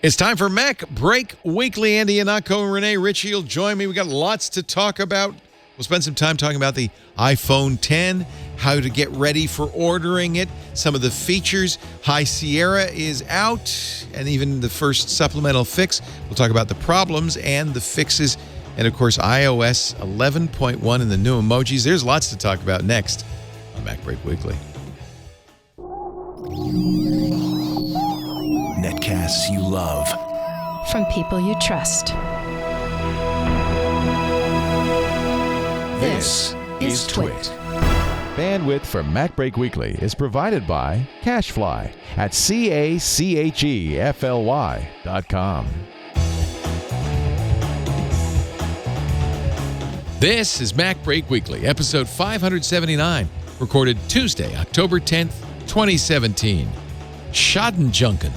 It's time for Mac Break Weekly. Andy Ihnatko and Rene Ritchie will join me. We got lots to talk about. We'll spend some time talking about the iPhone 10, how to get ready for ordering it, some of the features. High Sierra is out, and even the first supplemental fix. We'll talk about the problems and the fixes, and of course, iOS 11.1 and the new emojis. There's lots to talk about next on Mac Break Weekly. Netcasts you love. From people you trust. This is Twit. Bandwidth for Mac Break Weekly is provided by CacheFly at CACHEFLY.com. This is Mac Break Weekly, episode 579, recorded Tuesday, October 10th, 2017. Schadenjunken.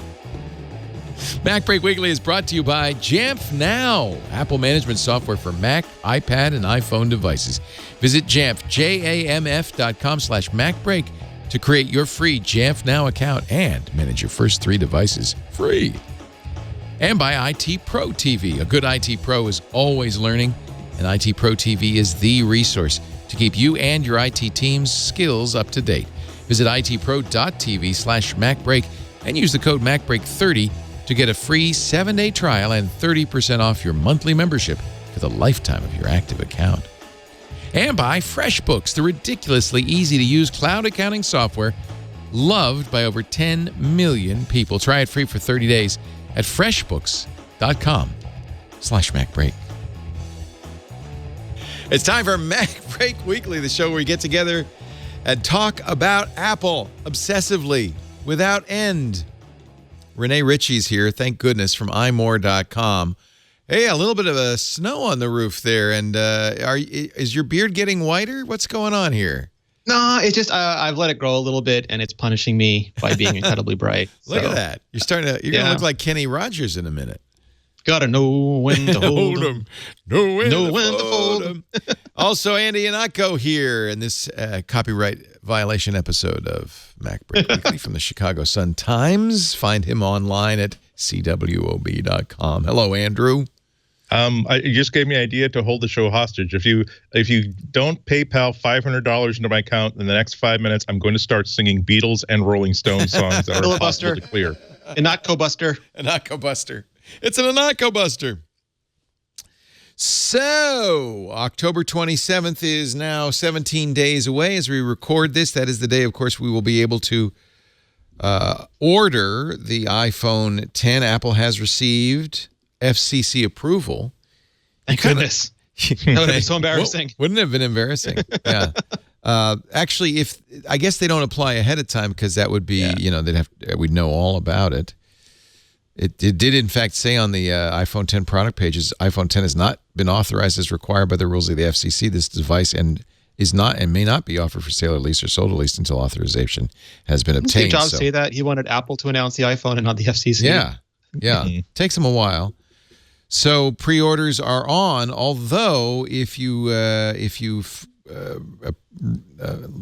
Mac Break Weekly is brought to you by Jamf Now, Apple management software for Mac, iPad, and iPhone devices. Visit Jamf, JAMF.com/MacBreak to create your free Jamf Now account and manage your first 3 devices free. And by IT Pro TV. A good IT Pro is always learning, and IT Pro TV is the resource to keep you and your IT team's skills up to date. Visit itpro.tv/MacBreak and use the code MacBreak30 to get a free 7-day trial and 30% off your monthly membership for the lifetime of your active account. And by FreshBooks, the ridiculously easy-to-use cloud accounting software loved by over 10 million people. Try it free for 30 days at freshbooks.com/MacBreak. It's time for Mac Break Weekly, the show where we get together and talk about Apple obsessively, without end. Rene Ritchie's here, thank goodness, from imore.com. Hey, a little bit of a snow on the roof there, and is your beard getting whiter? What's going on here? No, it's just I've let it grow a little bit, and it's punishing me by being incredibly bright. Look at that. You're going to look like Kenny Rogers in a minute. Gotta know when to hold 'em. Know when to fold 'em. Also, Andy Ihnatko here in this copyright violation episode of Mac Break Weekly from the Chicago Sun-Times. Find him online at cwob.com. Hello, Andrew. You just gave me an idea to hold the show hostage. If you don't PayPal $500 into my account in the next 5 minutes, I'm going to start singing Beatles and Rolling Stones songs that are impossible to clear. Ihnatko Buster. Ihnatko Buster. It's an Ihnatko Buster. So, October 27th is now 17 days away as we record this. That is the day, of course, we will be able to order the iPhone 10. Apple has received FCC approval. Thank goodness. That would have been so embarrassing. Wouldn't it have been embarrassing? Yeah. Actually, I guess they don't apply ahead of time because that would be, we'd know all about it. It did, in fact, say on the iPhone 10 product pages, iPhone 10 has not been authorized as required by the rules of the FCC. This device is not and may not be offered for sale or lease or sold at least until authorization has been obtained. Steve Jobs say that he wanted Apple to announce the iPhone and not the FCC. Yeah. Takes them a while. So pre-orders are on. Although if you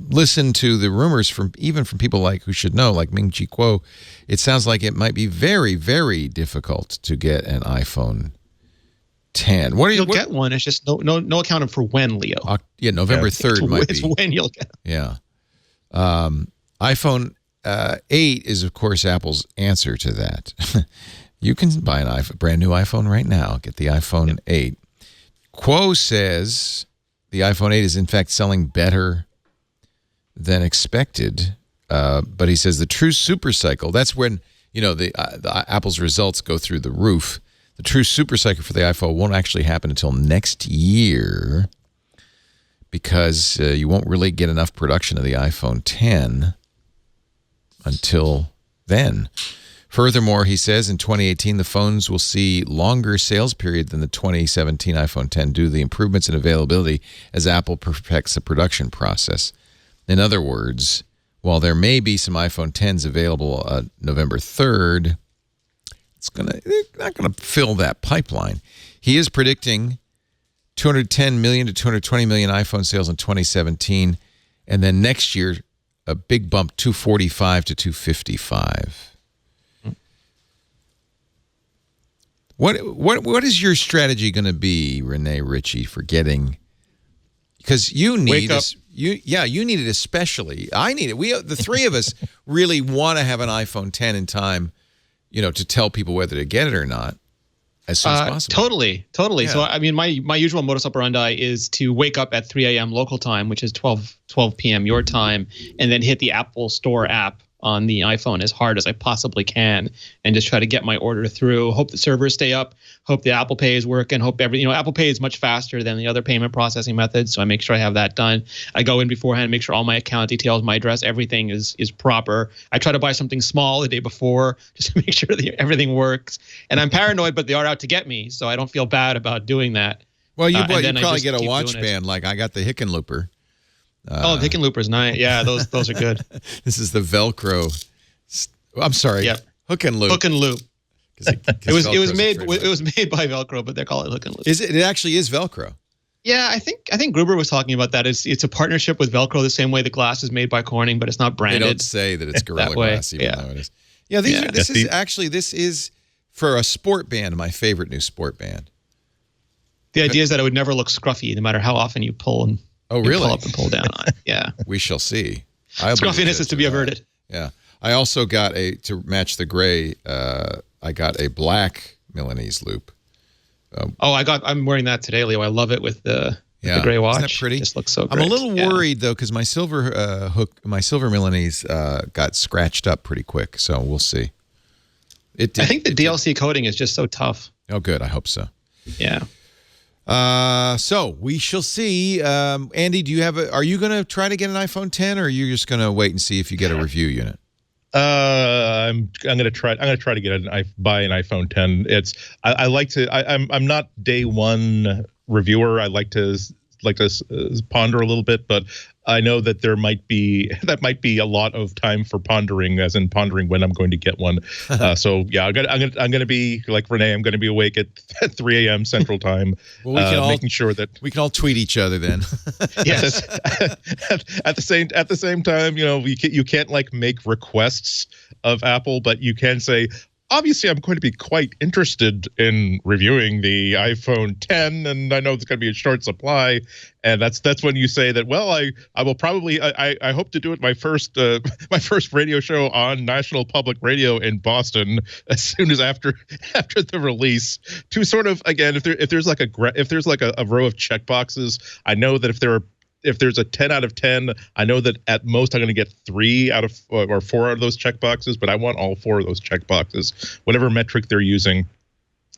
listen to the rumors from people who should know, like Ming-Chi Kuo, it sounds like it might be very, very difficult to get an iPhone 10. You'll get one. It's just no accounting for when, Leo. November 3rd might be. It's when you'll get it. Yeah. iPhone 8 is, of course, Apple's answer to that. You can buy a brand new iPhone right now. Get the iPhone 8. Kuo says the iPhone 8 is, in fact, selling better than expected. But he says the true super cycle, that's when, the Apple's results go through the roof. The true super cycle for the iPhone won't actually happen until next year because you won't really get enough production of the iPhone 10 until then. Furthermore, he says in 2018, the phones will see longer sales period than the 2017 iPhone 10 due to the improvements in availability as Apple perfects the production process. In other words, while there may be some iPhone 10s available November 3rd, they're not going to fill that pipeline. He is predicting 210 million to 220 million iPhone sales in 2017, and then next year, a big bump, 245 to 255. What is your strategy going to be, Renee Ritchie, for getting? Because you need Wake up. you need it especially. I need it. The three of us really want to have an iPhone 10 in time, to tell people whether to get it or not as soon as possible. Totally. Yeah. So I mean, my usual modus operandi is to wake up at 3 a.m. local time, which is 12 p.m. your time, and then hit the Apple Store app on the iPhone as hard as I possibly can, and just try to get my order through. Hope the servers stay up. Hope the Apple Pay is working. Hope Apple Pay is much faster than the other payment processing methods, so I make sure I have that done. I go in beforehand, make sure all my account details, my address, everything is proper. I try to buy something small the day before just to make sure that everything works. And I'm paranoid, but they are out to get me, so I don't feel bad about doing that. Well, you and then I probably just get a keep watch doing it. band like I got the Hickenlooper. Oh, the Hickenlooper's nice. Yeah, those are good. This is the Velcro. I'm sorry. Yep. Hook and loop. Hook and loop. 'Cause It was Velcro's a made trademark. by Velcro, but they call it Hook and Loop. Is it? It actually is Velcro. Yeah, I think Gruber was talking about that. It's a partnership with Velcro, the same way the glass is made by Corning, but it's not They branded. don't say that it's Gorilla that way, Glass, even yeah. though it is. Yeah, this is for a sport band, my favorite new sport band. The idea is that it would never look scruffy, no matter how often you pull and Oh, really? pull up and pull down on it. Yeah, We shall see. I'll be the scruffiness is judge to be of that. averted. Yeah. I also got to match the gray, I got a black Milanese loop. I'm wearing that today, Leo. I love it with the gray watch. Isn't that pretty? It just looks so I'm great. a little Yeah. worried though, because my silver Milanese got scratched up pretty quick. So we'll see. I think the DLC coating is just so tough. Oh, good. I hope so. Yeah. So we shall see. Andy, are you going to try to get an iPhone 10, or are you just going to wait and see if you get a review unit? I'm gonna try to buy an iPhone 10. I'm not day one reviewer. I like to ponder a little bit, but I know that that might be a lot of time for pondering, as in pondering when I'm going to get one. So yeah, I'm gonna be like Renee. I'm gonna be awake at 3 a.m. Central Time, making sure that we can all tweet each other then. Yes. at the same time, you can't like make requests of Apple, but you can say, obviously, I'm going to be quite interested in reviewing the iPhone 10, and I know it's going to be a short supply. And that's when you say that, well, I will probably I hope to do it my first radio show on National Public Radio in Boston as soon as after the release, to sort of, again, if there's like a row of checkboxes, I know that if there's a 10 out of 10, I know that at most I'm going to get 3 out of or 4 out of those checkboxes, but I want all 4 of those checkboxes, whatever metric they're using.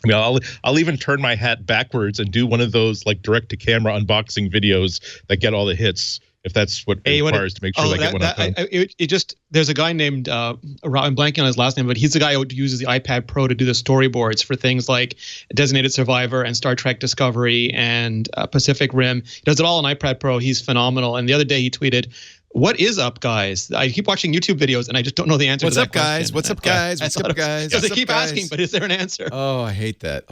I mean, I'll even turn my hat backwards and do one of those like direct to camera unboxing videos that get all the hits, if that's what it requires to make sure I get one iPhone. There's a guy named I'm blanking on his last name, but he's the guy who uses the iPad Pro to do the storyboards for things like Designated Survivor and Star Trek Discovery and Pacific Rim. He does it all on iPad Pro. He's phenomenal. And the other day he tweeted, "What is up, guys? I keep watching YouTube videos and I just don't know the answer to that question." What's up, guys? What's up, guys? Because they keep asking, but is there an answer? Oh, I hate that.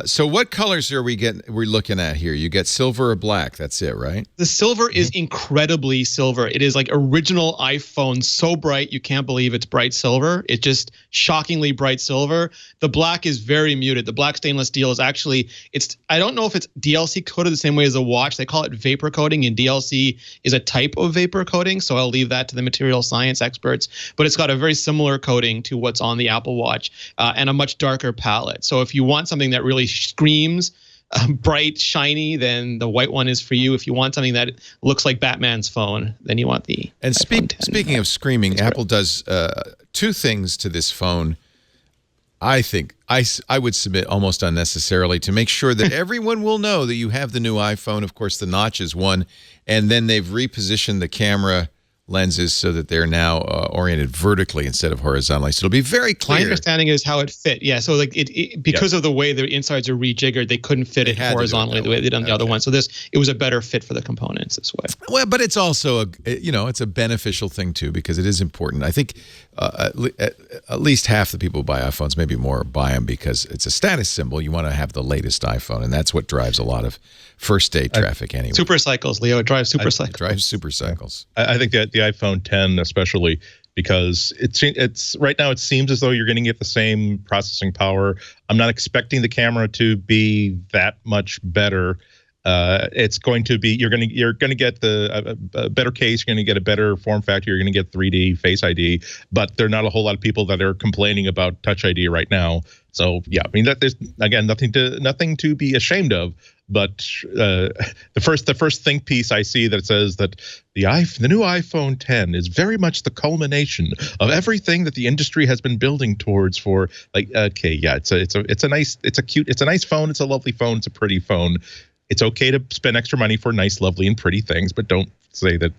So what colors are we're looking at here? You get silver or black. That's it, right? The silver is incredibly silver. It is like original iPhone, so bright you can't believe it's bright silver. It's just shockingly bright silver. The black is very muted. The black stainless steel is actually, I don't know if it's DLC coated the same way as a watch. They call it vapor coating, and DLC is a type of vapor coating. So I'll leave that to the material science experts. But it's got a very similar coating to what's on the Apple Watch, and a much darker palette. So if you want something that really screams bright, shiny, then the white one is for you. If you want something that looks like Batman's phone, then you want the And iPhone 10. speaking of screaming, Apple does 2 things to this phone. I think I would submit almost unnecessarily, to make sure that everyone will know that you have the new iPhone. Of course, the notch is one, and then they've repositioned the camera lenses so that they're now oriented vertically instead of horizontally. So it'll be very clear. My understanding is how it fit. Yeah, so like it because of the way the insides are rejiggered, they couldn't fit it horizontally the way they did on the other one. So it was a better fit for the components this way. Well, but it's also it's a beneficial thing too, because it is important. I think at least half the people who buy iPhones, maybe more, buy them because it's a status symbol. You want to have the latest iPhone, and that's what drives a lot of first day traffic anyway. Super cycles, Leo. It drives super cycles. It drives super cycles. I think that the iPhone 10 especially because it's right now it seems as though you're going to get the same processing power. I'm not expecting the camera to be that much better. It's going to be you're going to get a better case, you're going to get a better form factor, you're going to get 3D Face ID, but there are not a whole lot of people that are complaining about Touch ID right now. So yeah, I mean that there's again nothing to be ashamed of. But the first think piece I see that says that the new iPhone 10 is very much the culmination of everything that the industry has been building towards for like okay, yeah, it's a nice phone, it's a lovely phone, it's a pretty phone. It's okay to spend extra money for nice, lovely, and pretty things, but don't say that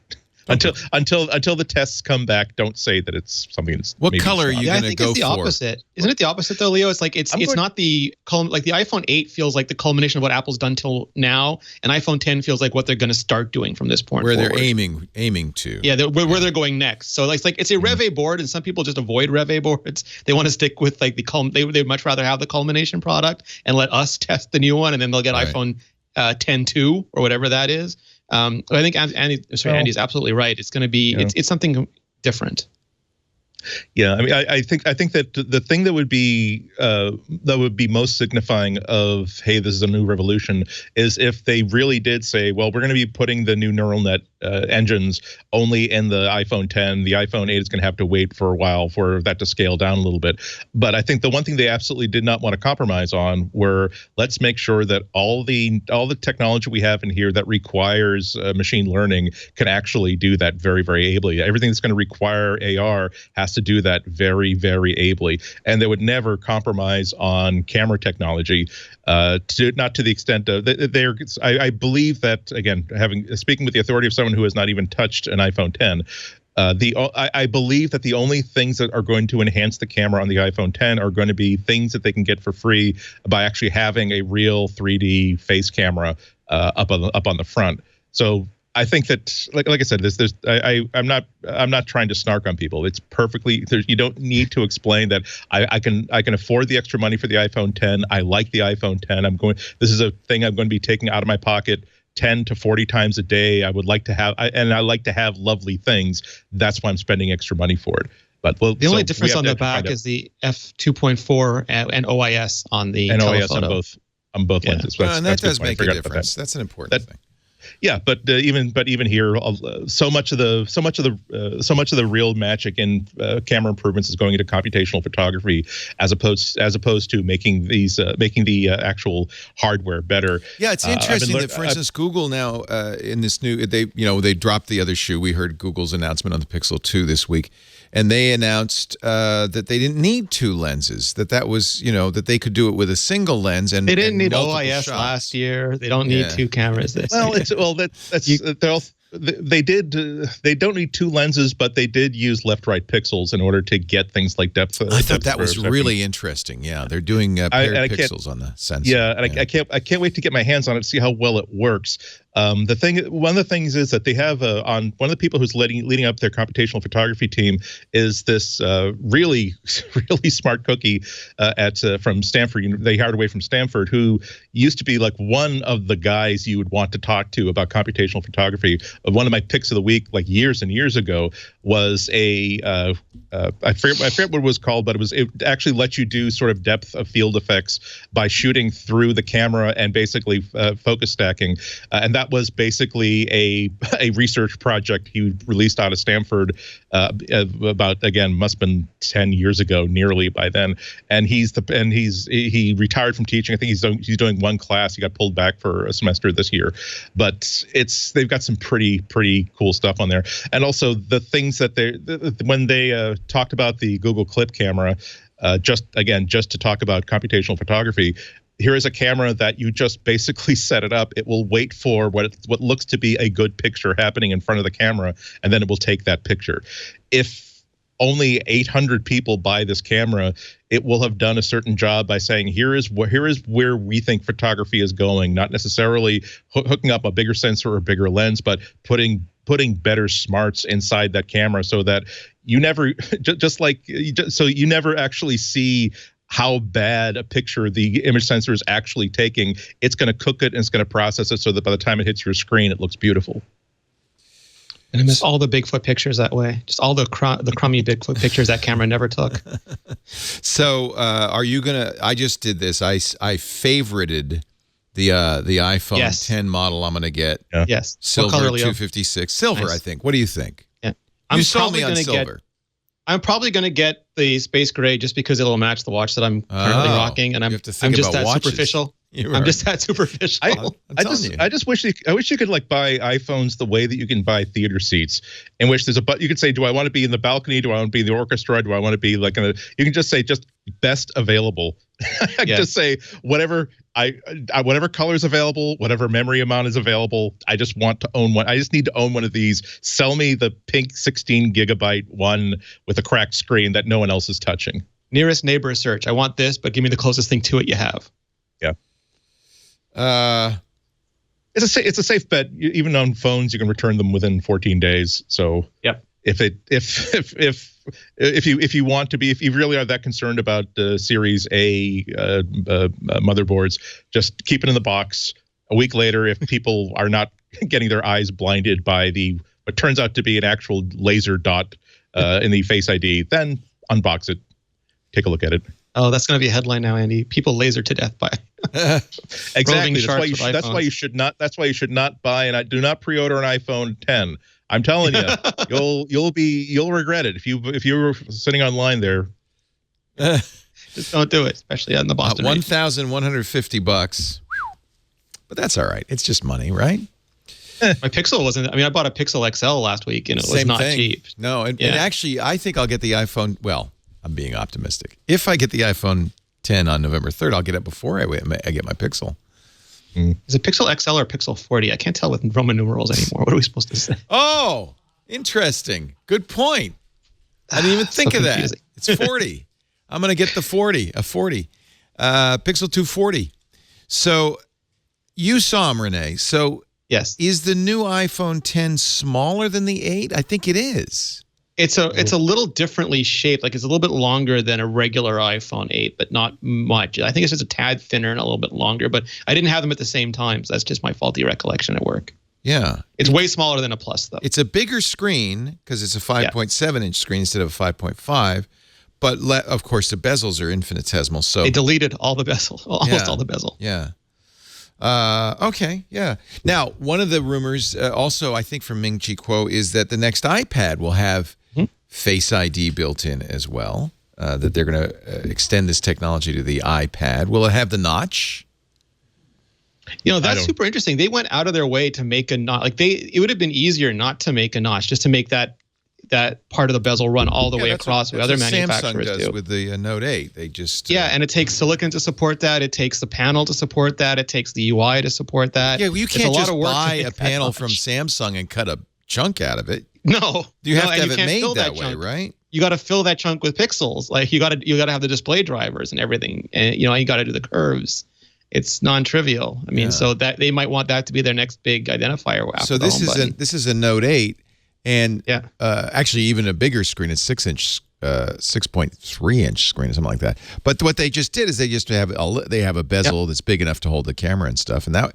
until the tests come back. Don't say that it's something that's. What color are you going to go for? I think it's the opposite. Isn't it the opposite though, Leo? It's like it's not the like the iPhone 8 feels like the culmination of what Apple's done till now, and iPhone 10 feels like what they're going to start doing from this point where forward. They're aiming to. Yeah, where they're going next. So it's a Rev A board, and some people just avoid Rev A boards. They want to stick with like they'd much rather have the culmination product and let us test the new one, and then they'll get iPhone 10.2 or whatever that is. I think Andy's absolutely right. It's going to be it's something different. Yeah, I mean, I think that the thing that would be most signifying of hey, this is a new revolution is if they really did say, well, we're going to be putting the new neural net engines only in the iPhone 10. The iPhone 8 is going to have to wait for a while for that to scale down a little bit. But I think the one thing they absolutely did not want to compromise on were let's make sure that all the technology we have in here that requires machine learning can actually do that very, very ably. Everything that's going to require AR has to do that very, very ably, and they would never compromise on camera technology. Not to the extent of I believe that again, speaking with the authority of someone who has not even touched an iPhone 10. I believe that the only things that are going to enhance the camera on the iPhone 10 are going to be things that they can get for free by actually having a real 3D face camera up on the front. So I think that, like I said, I'm not trying to snark on people. It's perfectly. You don't need to explain that. I can afford the extra money for the iPhone 10. I like the iPhone 10. This is a thing I'm going to be taking out of my pocket 10 to 40 times a day. I would like to have, and I like to have lovely things. That's why I'm spending extra money for it. But the only difference on the back is the f2.4 and OIS on the telephoto. OIS on both lenses. And that does make a difference. That's an important thing. Yeah, but even here, so much of the real magic in camera improvements is going into computational photography, as opposed to making the actual hardware better. Yeah, it's interesting that, for instance, Google now in this new they dropped the other shoe. We heard Google's announcement on the Pixel 2 this week, and they announced that they didn't need two lenses. That was that they could do it with a single lens, and they didn't need OIS shots. Last year. They don't need two cameras this year. They don't need two lenses, but they did use left-right pixels in order to get things like depth. I thought that was really interesting. Yeah, they're doing paired pixels on the sensor. Yeah, and I can't wait to get my hands on it to see how well it works. One of the things is that they have on one of the people who's leading up their computational photography team is this really smart cookie from Stanford. They hired away from Stanford, who used to be like one of the guys you would want to talk to about computational photography. One of my picks of the week, like years and years ago, was I forget what it was called, but it actually let you do sort of depth of field effects by shooting through the camera and basically focus stacking, and that was basically a research project he released out of Stanford about, again, must have been 10 years ago, nearly by then. And he retired from teaching. I think he's doing one class. He got pulled back for a semester this year, but they've got some pretty cool stuff on there. And also the things that when they talked about the Google Clip camera, just to talk about computational photography. Here is a camera that you just basically set it up. It will wait for what looks to be a good picture happening in front of the camera, and then it will take that picture. If only 800 people buy this camera, it will have done a certain job by saying, here is where we think photography is going, not necessarily hooking up a bigger sensor or a bigger lens, but putting better smarts inside that camera so that you never you never actually see how bad a picture the image sensor is actually taking. It's going to cook it and it's going to process it so that by the time it hits your screen, it looks beautiful. And I miss all the Bigfoot pictures that way. Just all the crummy Bigfoot pictures that camera never took. So, are you gonna? I just did this. I favorited the iPhone 10 model. I'm gonna get. Yeah. Yes. Silver What color, Leo? 256 silver. Nice. I think. What do you think? Yeah. You sold me on silver. I'm probably going to get the space gray just because it'll match the watch that I'm currently rocking, and I'm just that superficial. I'm just that superficial. I just wish you could like buy iPhones the way that you can buy theater seats, in which there's you could say, do I want to be in the balcony? Do I want to be in the orchestra? Do I want to be like you can just say just best available. I can just say whatever whatever color is available, whatever memory amount is available. I just want to own one. I just need to own one of these. Sell me the pink 16 gigabyte one with a cracked screen that no one else is touching. Nearest neighbor search. I want this, but give me the closest thing to it you have. Yeah. It's a safe bet. Even on phones, you can return them within 14 days. So yep. If you want to be, if you really are that concerned about Series A motherboards, just keep it in the box. A week later, if people are not getting their eyes blinded by what turns out to be an actual laser dot in the Face ID, then unbox it, take a look at it. Oh, that's going to be a headline now, Andy. People laser to death by exactly. That's why you should not. That's why you should not buy, and I do not pre-order an iPhone 10. I'm telling you, you'll regret it if you were sitting online there. Just don't do it, especially in the Boston. $1,150, but that's all right. It's just money, right? My Pixel wasn't. I mean, I bought a Pixel XL last week, and it was not cheap. No, and actually, I think I'll get the iPhone. Well, I'm being optimistic. If I get the iPhone 10 on November 3rd, I'll get it before I get my Pixel. Is it Pixel XL or Pixel 40? I can't tell with Roman numerals anymore. What are we supposed to say? Oh, interesting. Good point. I didn't even think of that. It's 40. I'm going to get the 40, a 40. Pixel 240. So you saw them, Renee. So yes. Is the new iPhone 10 smaller than the 8? I think it is. It's a little differently shaped. Like it's a little bit longer than a regular iPhone 8, but not much. I think it's just a tad thinner and a little bit longer, but I didn't have them at the same time. So that's just my faulty recollection at work. Yeah. It's way smaller than a Plus, though. It's a bigger screen because it's a 5.7-inch screen instead of a 5.5. But, of course, the bezels are infinitesimal. So they deleted all the bezel, almost all the bezel. Yeah. Okay, yeah. Now, one of the rumors also, I think from Ming-Chi Kuo, is that the next iPad will have Face ID built in as well, that they're going to extend this technology to the iPad. Will it have the notch? You know, that's super interesting. They went out of their way to make a notch. Like it would have been easier not to make a notch, just to make that part of the bezel run all the way across with other manufacturers Samsung does do. With the Note 8. They just and it takes silicon to support that. It takes the panel to support that. It takes the UI to support that. Yeah, well, you can't just buy a panel from Samsung and cut a chunk out of it. No, you have to have it made that way, right? You got to fill that chunk with pixels. Like you got to have the display drivers and everything, and you got to do the curves. It's non-trivial. I mean, so that they might want that to be their next big identifier. So this is a Note 8, and actually even a bigger screen. It's 6.3-inch screen or something like that. But what they just did is they have a bezel that's big enough to hold the camera and stuff, and that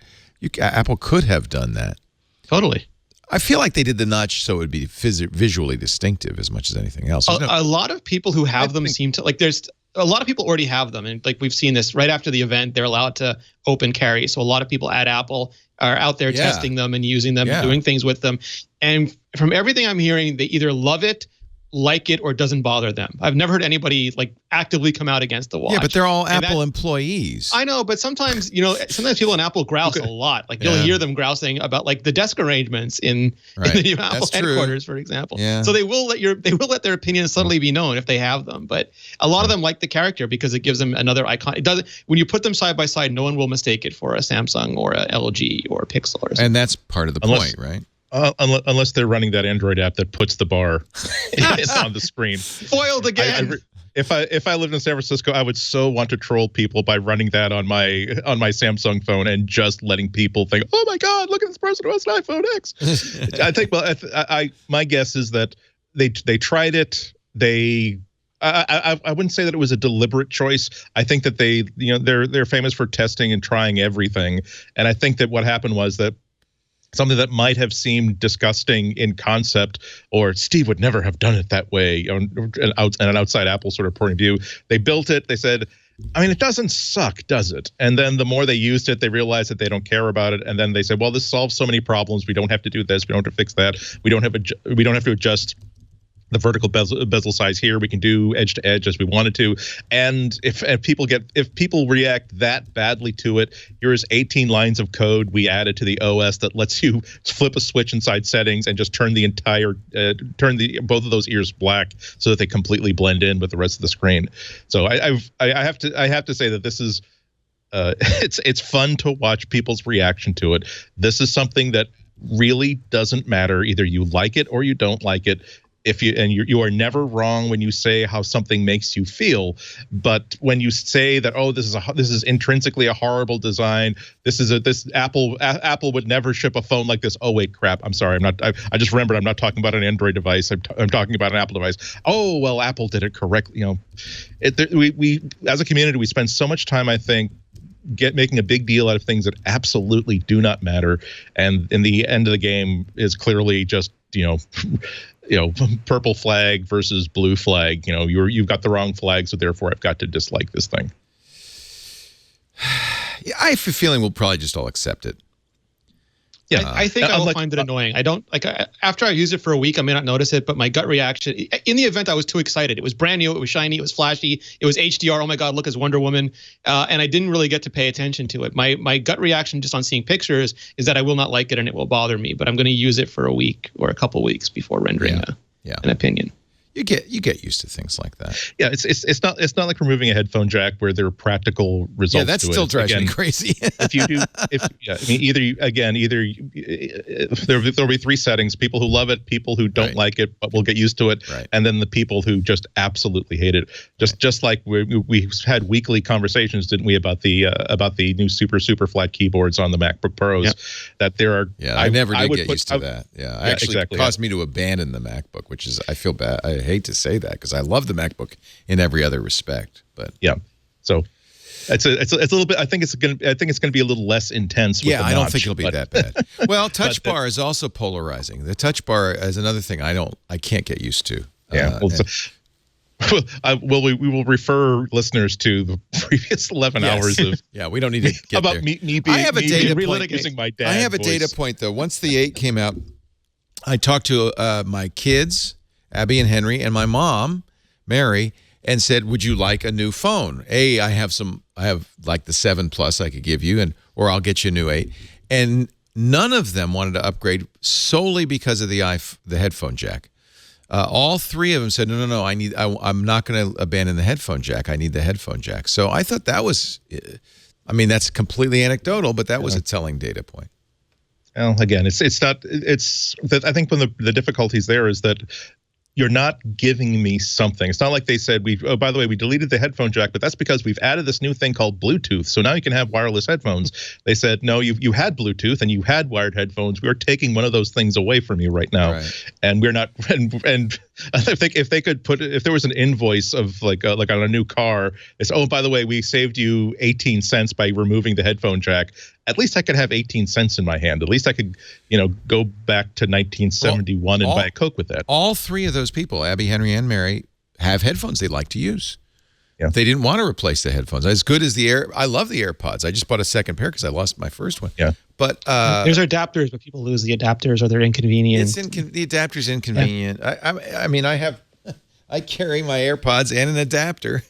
Apple could have done that. Totally. I feel like they did the notch so it would be visually distinctive as much as anything else. A lot of people who have them seem to there's a lot of people already have them, and like we've seen this right after the event, they're allowed to open carry. So a lot of people at Apple are out there testing them and using them, and doing things with them. And from everything I'm hearing, they either love it, like it, or doesn't bother them. I've never heard anybody like actively come out against the watch. Yeah, but they're all Apple employees. I know, but sometimes people in Apple grouse a lot. Like you'll hear them grousing about like the desk arrangements in the new Apple headquarters, for example. Yeah. So they will let their opinions subtly be known if they have them. But a lot of them like the character because it gives them another icon. It doesn't when you put them side by side, no one will mistake it for a Samsung or a LG or a Pixel or something. And that's part of the point, right? Unless they're running that Android app that puts the bar on the screen. Foiled again. If I lived in San Francisco, I would so want to troll people by running that on my Samsung phone and just letting people think, "Oh my God, look at this person who has an iPhone X." I think. Well, my guess is that they tried it. I wouldn't say that it was a deliberate choice. I think that they're famous for testing and trying everything, and I think that what happened was that something that might have seemed disgusting in concept, or Steve would never have done it that way, and an outside Apple sort of point of view. They built it. They said, I mean, it doesn't suck, does it? And then the more they used it, they realized that they don't care about it. And then they said, well, this solves so many problems. We don't have to do this. We don't have to fix that. We don't have to adjust the vertical bezel size here. We can do edge to edge as we wanted to. And if people react that badly to it, here's 18 lines of code we added to the OS that lets you flip a switch inside settings and just turn both of those ears black so that they completely blend in with the rest of the screen. So I have to say that this is it's fun to watch people's reaction to it. This is something that really doesn't matter. Either you like it or you don't like it. You are never wrong when you say how something makes you feel, but when you say that, oh, this is intrinsically a horrible design, Apple would never ship a phone like this. Oh wait, crap, I'm sorry, I just remembered I'm not talking about an Android device. I'm talking about an Apple device. Oh well, Apple did it correctly. We as a community, we spend so much time, I think, making a big deal out of things that absolutely do not matter, and in the end of the game is clearly just purple flag versus blue flag. You've got the wrong flag, so therefore I've got to dislike this thing. Yeah, I have a feeling we'll probably just all accept it. Yeah, I think I will find it annoying. I don't after I use it for a week, I may not notice it, but my gut reaction in the event, I was too excited. It was brand new, it was shiny, it was flashy, it was HDR. Oh my God, look, it's Wonder Woman, and I didn't really get to pay attention to it. My gut reaction just on seeing pictures is that I will not like it and it will bother me. But I'm going to use it for a week or a couple weeks before rendering an opinion. You get used to things like that. Yeah, it's not like removing a headphone jack where there are practical results. Yeah, that still drives me crazy. There'll be three settings: people who love it, people who don't like it but will get used to it, and then the people who just absolutely hate it. Just like we had weekly conversations, didn't we, about the new super flat keyboards on the MacBook Pros? Yep. That there are. Yeah, I never did get used to that. Yeah, actually caused me to abandon the MacBook, which is I feel bad. I hate to say that because I love the MacBook in every other respect, but yeah. So it's a little bit. I think it's gonna be a little less intense. With I don't think it'll be that bad. Well, Touch Bar is also polarizing. The Touch Bar is another thing I can't get used to. Yeah. We will refer listeners to the previous 11 hours of. Yeah, we don't need to get about there. me being. I have a data point. Using my dad I have a data point though. Once the 8 came out, I talked to my kids, Abby and Henry, and my mom, Mary, and said, would you like a new phone? I have like the 7 Plus I could give you, or I'll get you a new 8. And none of them wanted to upgrade solely because of the headphone jack. All 3 of them said, no, I'm not going to abandon the headphone jack. I need the headphone jack. So I thought that was, that's completely anecdotal, but that was a telling data point. Well, again, it's not. I think one of the difficulties there is that you're not giving me something. It's not like they said, by the way, we deleted the headphone jack, but that's because we've added this new thing called Bluetooth. So now you can have wireless headphones. They said, no, you had Bluetooth and you had wired headphones. We are taking one of those things away from you right now. Right. And we're not, and I think if they could if there was an invoice of like on a new car, it's, oh, by the way, we saved you 18 cents by removing the headphone jack. At least I could have 18 cents in my hand. At least I could, go back to 1971 and buy a Coke with that. All 3 of those people, Abby, Henry, and Mary, have headphones they like to use. Yeah. They didn't want to replace the headphones. As good as I love the AirPods. I just bought a second pair because I lost my first one. Yeah. But there's adapters, but people lose the adapters or they're inconvenient. The adapter's inconvenient. Yeah. I carry my AirPods and an adapter,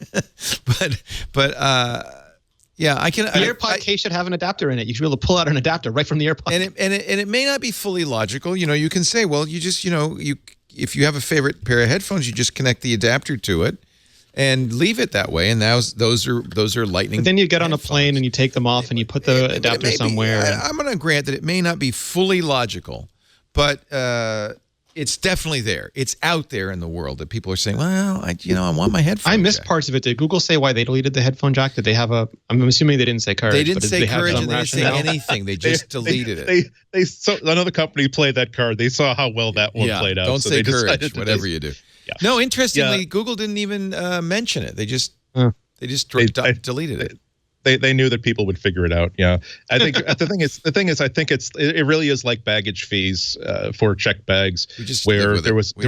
but. Yeah, I can. The AirPod case should have an adapter in it. You should be able to pull out an adapter right from the AirPod. And it may not be fully logical. You can say, well, you just, if you have a favorite pair of headphones, you just connect the adapter to it and leave it that way. And those are lightning. But then you get on a plane and you take them off and you put the adapter somewhere. I'm going to grant that it may not be fully logical, but it's definitely there. It's out there in the world that people are saying, well, I want my headphone I missed jack. Parts of it. Did Google say why they deleted the headphone jack? Did they have I'm assuming they didn't say courage. They didn't say courage and they didn't say anything. They just deleted it. They saw another company played that card. They saw how well that one played out. Don't so say they courage, whatever you do. Yeah. No, interestingly, Google didn't even mention it. They just deleted it. They knew that people would figure it out. Yeah, I think the thing is, I think it really is like baggage fees for checked bags, where there was a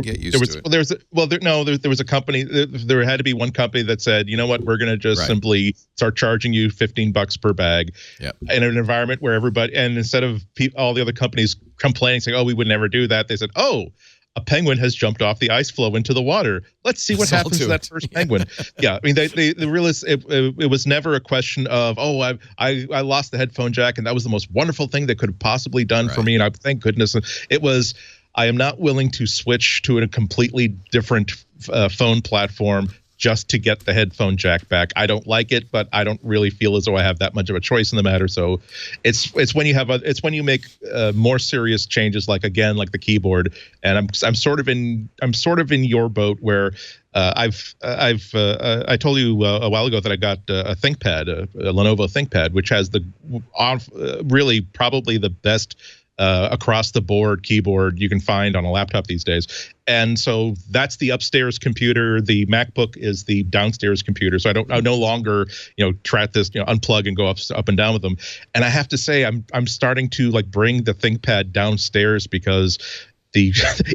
company. There had to be one company that said, you know what, we're going to just simply start charging you $15 per bag, in an environment where everybody, and instead of all the other companies complaining saying, oh, we would never do that, they said, oh, a penguin has jumped off the ice floe into the water. Let's see what happens to that first penguin. Yeah, I mean, they realized it was never a question of, oh, I lost the headphone jack, and that was the most wonderful thing that could have possibly done for me, and I thank goodness. It was, I am not willing to switch to a completely different phone platform just to get the headphone jack back. I don't like it, but I don't really feel as though I have that much of a choice in the matter. So it's when you make more serious changes, like the keyboard. And I'm sort of in your boat where I told you a while ago that I got a ThinkPad, a Lenovo ThinkPad, which has really probably the best across the board keyboard you can find on a laptop these days. And so that's the upstairs computer. The MacBook is the downstairs computer. So I no longer, track this, unplug and go up and down with them. And I have to say, I'm starting to bring the ThinkPad downstairs, because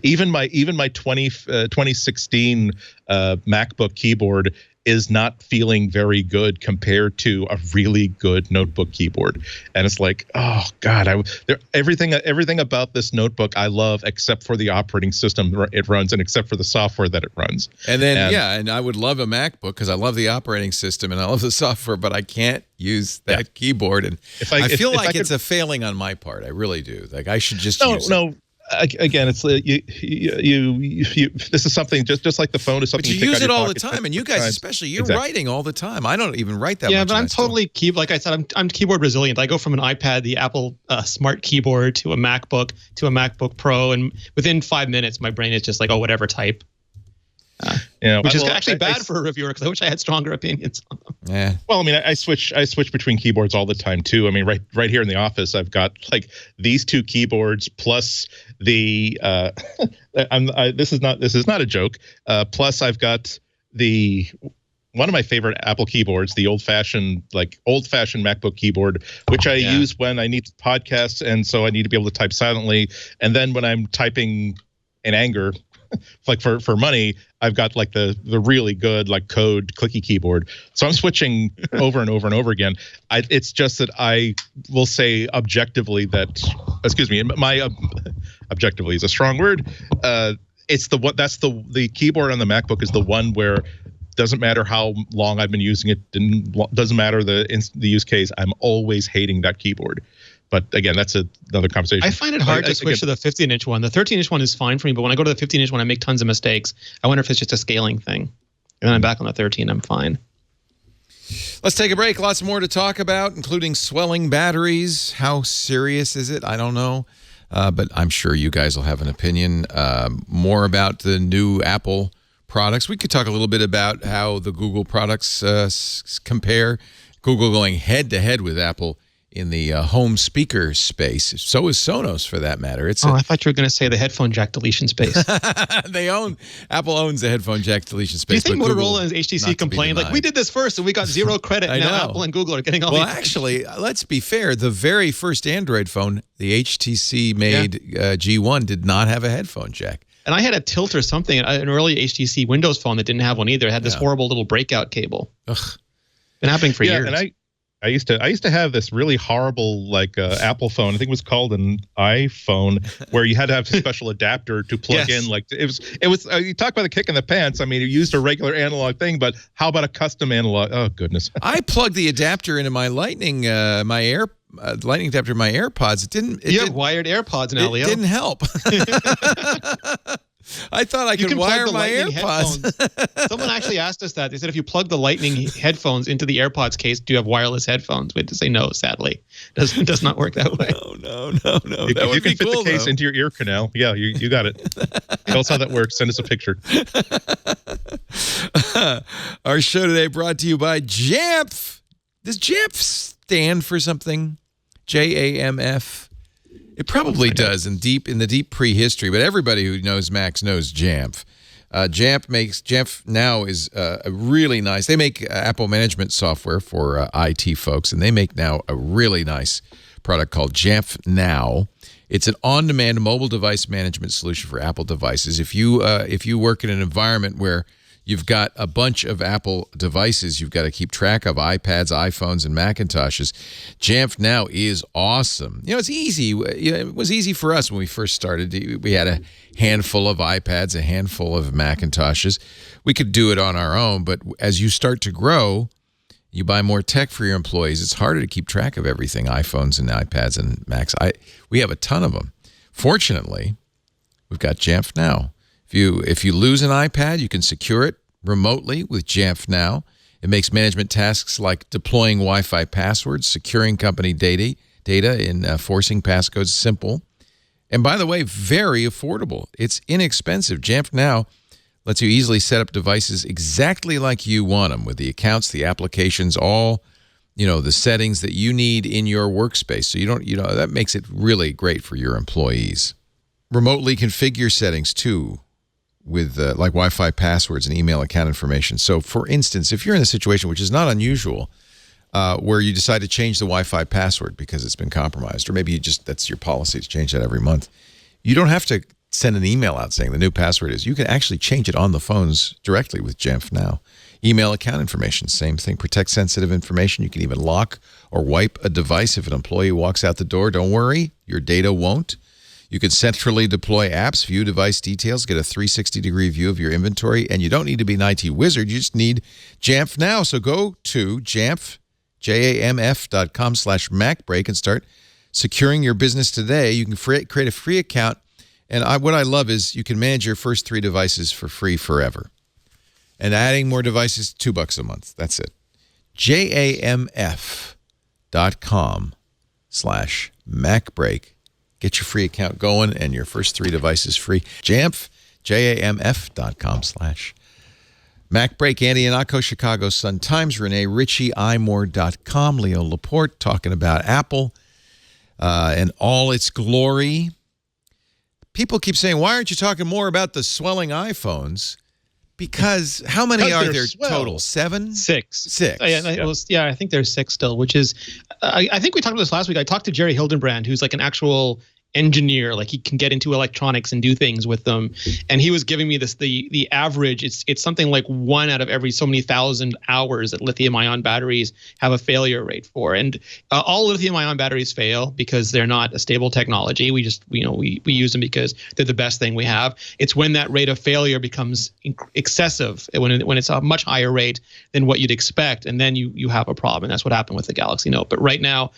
even my 2016 MacBook keyboard is not feeling very good compared to a really good notebook keyboard. And it's like, oh God, everything about this notebook I love, except for the operating system it runs, and except for the software that it runs. And then and I would love a MacBook because I love the operating system and I love the software, but I can't use that keyboard. And I feel like it's a failing on my part. I really do. Like, I should just use it. Again, it's this is something just like the phone is something. But you use it all the time, and you guys especially, you're writing all the time. I don't even write that much. Yeah, but I'm totally like I said, I'm keyboard resilient. I go from an iPad, the Apple Smart Keyboard, to a MacBook, to a MacBook Pro, and within 5 minutes, my brain is just like, oh, whatever, type. Which is actually bad for a reviewer, because I wish I had stronger opinions on them. Yeah. Well, I mean, I switch between keyboards all the time too. I mean, right here in the office, I've got these two keyboards plus the this is not a joke. Plus, I've got one of my favorite Apple keyboards, the old-fashioned MacBook keyboard, which I use when I need to podcast, and so I need to be able to type silently. And then when I'm typing in anger, for money, I've got the really good code clicky keyboard. So I'm switching over and over and over again. It's just that I will say objectively that, objectively is a strong word. It's the keyboard on the MacBook is the one where doesn't matter how long I've been using it, doesn't matter the use case, I'm always hating that keyboard. But again, that's another conversation. I find it hard to switch to the 15-inch one. The 13-inch one is fine for me, but when I go to the 15-inch one, I make tons of mistakes. I wonder if it's just a scaling thing. And then I'm back on the 13, I'm fine. Let's take a break. Lots more to talk about, including swelling batteries. How serious is it? I don't know. But I'm sure you guys will have an opinion. More about the new Apple products. We could talk a little bit about how the Google products compare. Google going head-to-head with Apple in the home speaker space. So is Sonos, for that matter. I thought you were going to say the headphone jack deletion space. Apple owns the headphone jack deletion space. Do you think Motorola and HTC complained, we did this first and we got zero credit, now Apple and Google are getting all actually, let's be fair. The very first Android phone, the HTC made G1, did not have a headphone jack. And I had a Tilt or something, an early HTC Windows phone that didn't have one either. It had this horrible little breakout cable. Ugh. Been happening for years. And I used to have this really horrible Apple phone. I think it was called an iPhone, where you had to have a special adapter to plug in. It was you talk about a kick in the pants. I mean, you used a regular analog thing, but how about a custom analog? Oh goodness! I plugged the adapter into my Lightning, Lightning adapter, my AirPods. It didn't. You have wired AirPods now, Leo. It didn't help. I thought I could wire my AirPods. Someone actually asked us that. They said, if you plug the Lightning headphones into the AirPods case, do you have wireless headphones? We had to say no, sadly. It does not work that way. No. If you can fit the case into your ear canal, you got it. Tell us how that works. Send us a picture. Our show today brought to you by Jamf. Does Jamf stand for something? JAMF? It probably does in the deep prehistory, but everybody who knows Max knows Jamf. Jamf Now is a really nice. They make Apple management software for IT folks, and they make now a really nice product called Jamf Now. It's an on-demand mobile device management solution for Apple devices. If you work in an environment where you've got a bunch of Apple devices you've got to keep track of, iPads, iPhones, and Macintoshes, Jamf Now is awesome. It's easy. It was easy for us when we first started. We had a handful of iPads, a handful of Macintoshes. We could do it on our own, but as you start to grow, you buy more tech for your employees, it's harder to keep track of everything, iPhones and iPads and Macs. We have a ton of them. Fortunately, we've got Jamf Now. If you lose an iPad, you can secure it remotely with Jamf Now. It makes management tasks like deploying Wi-Fi passwords, securing company data, and enforcing passcodes simple. And by the way, very affordable. It's inexpensive. Jamf Now lets you easily set up devices exactly like you want them, with the accounts, the applications, all, the settings that you need in your workspace. So that makes it really great for your employees. Remotely configure settings too, with like Wi-Fi passwords and email account information. So for instance, if you're in a situation, which is not unusual, where you decide to change the Wi-Fi password because it's been compromised, or maybe that's your policy to change that every month, you don't have to send an email out saying the new password is. You can actually change it on the phones directly with Jamf Now. Email account information, same thing. Protect sensitive information. You can even lock or wipe a device if an employee walks out the door. Don't worry, your data won't. You can centrally deploy apps, view device details, get a 360-degree view of your inventory, and you don't need to be an IT wizard. You just need Jamf Now. So go to jamf.com/MacBreak and start securing your business today. You can create a free account. And what I love is you can manage your first 3 devices for free forever. And adding more devices, $2 a month. That's it. jamf.com/MacBreak. Get your free account going and your first 3 devices free. jamf.com/MacBreak. Andy Ihnatko, Chicago Sun-Times. Renee Ritchie, imore.com. Leo Laporte talking about Apple and all its glory. People keep saying, why aren't you talking more about the swelling iPhones? Because how many are there total? 7? 6. Yeah, I think there's 6 still, which is, I think we talked about this last week. I talked to Jerry Hildenbrand, who's like an actual engineer, like he can get into electronics and do things with them, and he was giving me the average. It's something like 1 out of every so many thousand hours that lithium-ion batteries have a failure rate for. And all lithium-ion batteries fail because they're not a stable technology. We just we use them because they're the best thing we have. It's when that rate of failure becomes excessive, when it's a much higher rate than what you'd expect, and then you have a problem. And that's what happened with the Galaxy Note. But right now,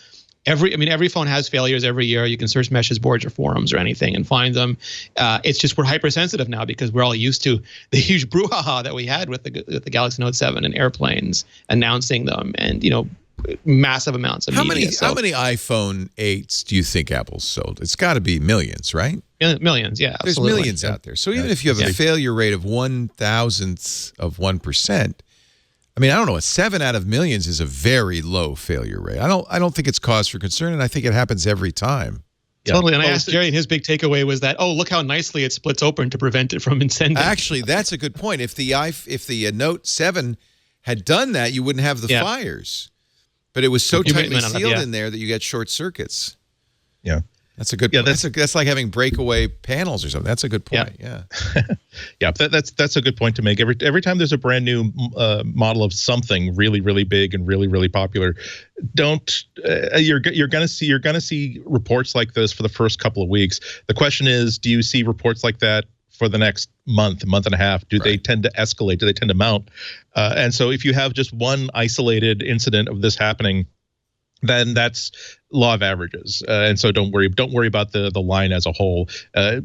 every phone has failures every year. You can search message boards or forums or anything and find them. It's just we're hypersensitive now because we're all used to the huge brouhaha that we had with the Galaxy Note 7 and airplanes announcing them, and massive amounts of media. How many iPhone 8s do you think Apple's sold? It's got to be millions, right? Millions, yeah. There's millions out there. So even if you have a failure rate of 1,000th of 1%. I mean, I don't know. A 7 out of millions is a very low failure rate. I don't think it's cause for concern, and I think it happens every time. Yeah. Totally. And I asked Jerry, and his big takeaway was that, look how nicely it splits open to prevent it from incendiing. Actually, that's a good point. If the Note 7 had done that, you wouldn't have the fires. But it was so tightly sealed in there that you get short circuits. Yeah. That's a good point. That's like having breakaway panels or something. That's a good point. Yeah. Yeah, that's a good point to make. Every time there's a brand new model of something really, really big and really, really popular, you're gonna see reports like this for the first couple of weeks. The question is, do you see reports like that for the next month and a half? Do they tend to escalate? Do they tend to mount? And so if you have just one isolated incident of this happening, then that's law of averages, and so don't worry about the line as a whole.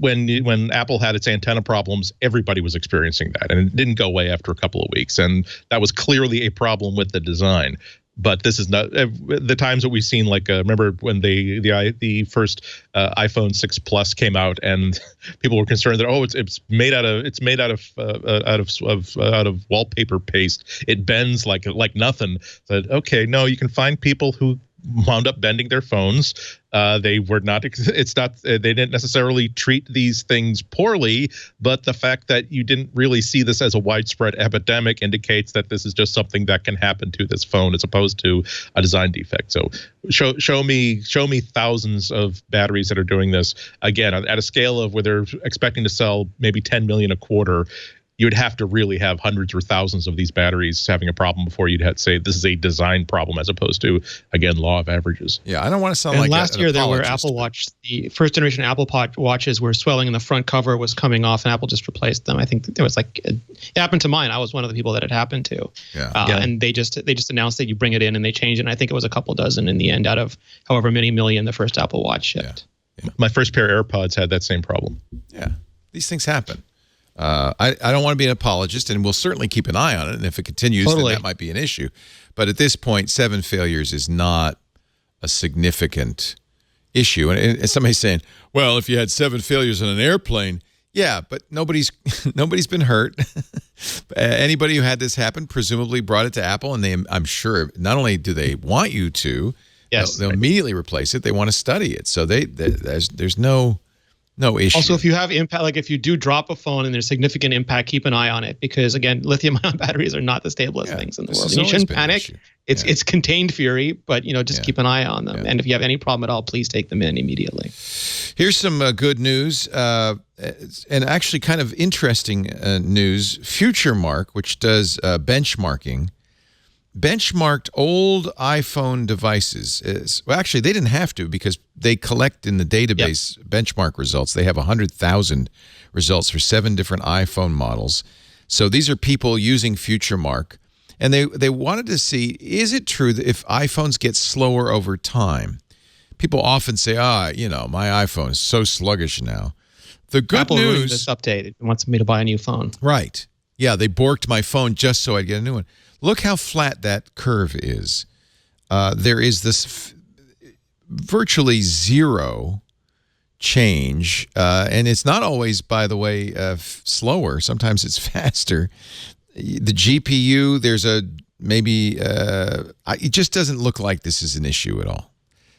When Apple had its antenna problems, everybody was experiencing that, and it didn't go away after a couple of weeks, and that was clearly a problem with the design. But this is not the times that we've seen. Like remember when the first iPhone 6 Plus came out, and people were concerned that it's made out of wallpaper paste. It bends like nothing. That okay, no, you can find people who wound up bending their phones. They were not. It's not. They didn't necessarily treat these things poorly, but the fact that you didn't really see this as a widespread epidemic indicates that this is just something that can happen to this phone, as opposed to a design defect. So, show me thousands of batteries that are doing this. Again, at a scale of where they're expecting to sell maybe 10 million a quarter. You'd have to really have hundreds or thousands of these batteries having a problem before you'd have to say this is a design problem, as opposed to, again, law of averages. Yeah, I don't want to sound and like last year there were apologist, Apple Watch, the first generation Apple Watches were swelling, and the front cover was coming off, and Apple just replaced them. I think there was it happened to mine. I was one of the people that it happened to. Yeah. And they just announced that you bring it in and they change it. And I think it was a couple dozen in the end out of however many million the first Apple Watch shipped. Yeah. My first pair of AirPods had that same problem. Yeah, these things happen. I don't want to be an apologist, and we'll certainly keep an eye on it. And if it continues, then that might be an issue. But at this point, 7 failures is not a significant issue. And somebody's saying, well, if you had 7 failures on an airplane, yeah, but nobody's been hurt. Anybody who had this happen presumably brought it to Apple, and I'm sure not only do they want you to, they'll immediately replace it. They want to study it. So there's no issue. Also, if you have impact, like if you do drop a phone and there's significant impact, keep an eye on it, because again, lithium-ion batteries are not the stablest things in the world. You shouldn't panic. It's contained fury, but just keep an eye on them. And if you have any problem at all, please take them in immediately. Here's some good news, and actually kind of interesting news. FutureMark, which does benchmarking, benchmarked old iPhone devices. Well, actually, they didn't have to, because they collect in the database benchmark results. They have 100,000 results for 7 different iPhone models. So these are people using FutureMark, and they wanted to see, is it true that if iPhones get slower over time? People often say, my iPhone is so sluggish now. The good Apple news... ruined this update. It wants me to buy a new phone. Right. Yeah, they borked my phone just so I'd get a new one. Look how flat that curve is. There is this virtually zero change, and it's not always, by the way, slower. Sometimes it's faster. The GPU, there's it just doesn't look like this is an issue at all.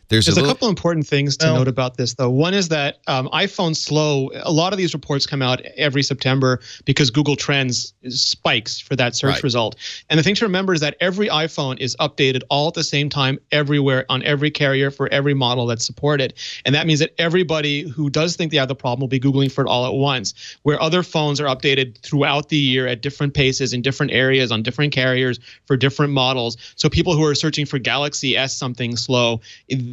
There's a couple important things to note about this, though. One is that iPhone slow, a lot of these reports come out every September because Google Trends spikes for that search result. And the thing to remember is that every iPhone is updated all at the same time everywhere on every carrier for every model that's supported. And that means that everybody who does think they have the problem will be Googling for it all at once, where other phones are updated throughout the year at different paces in different areas on different carriers for different models. So people who are searching for Galaxy S something slow,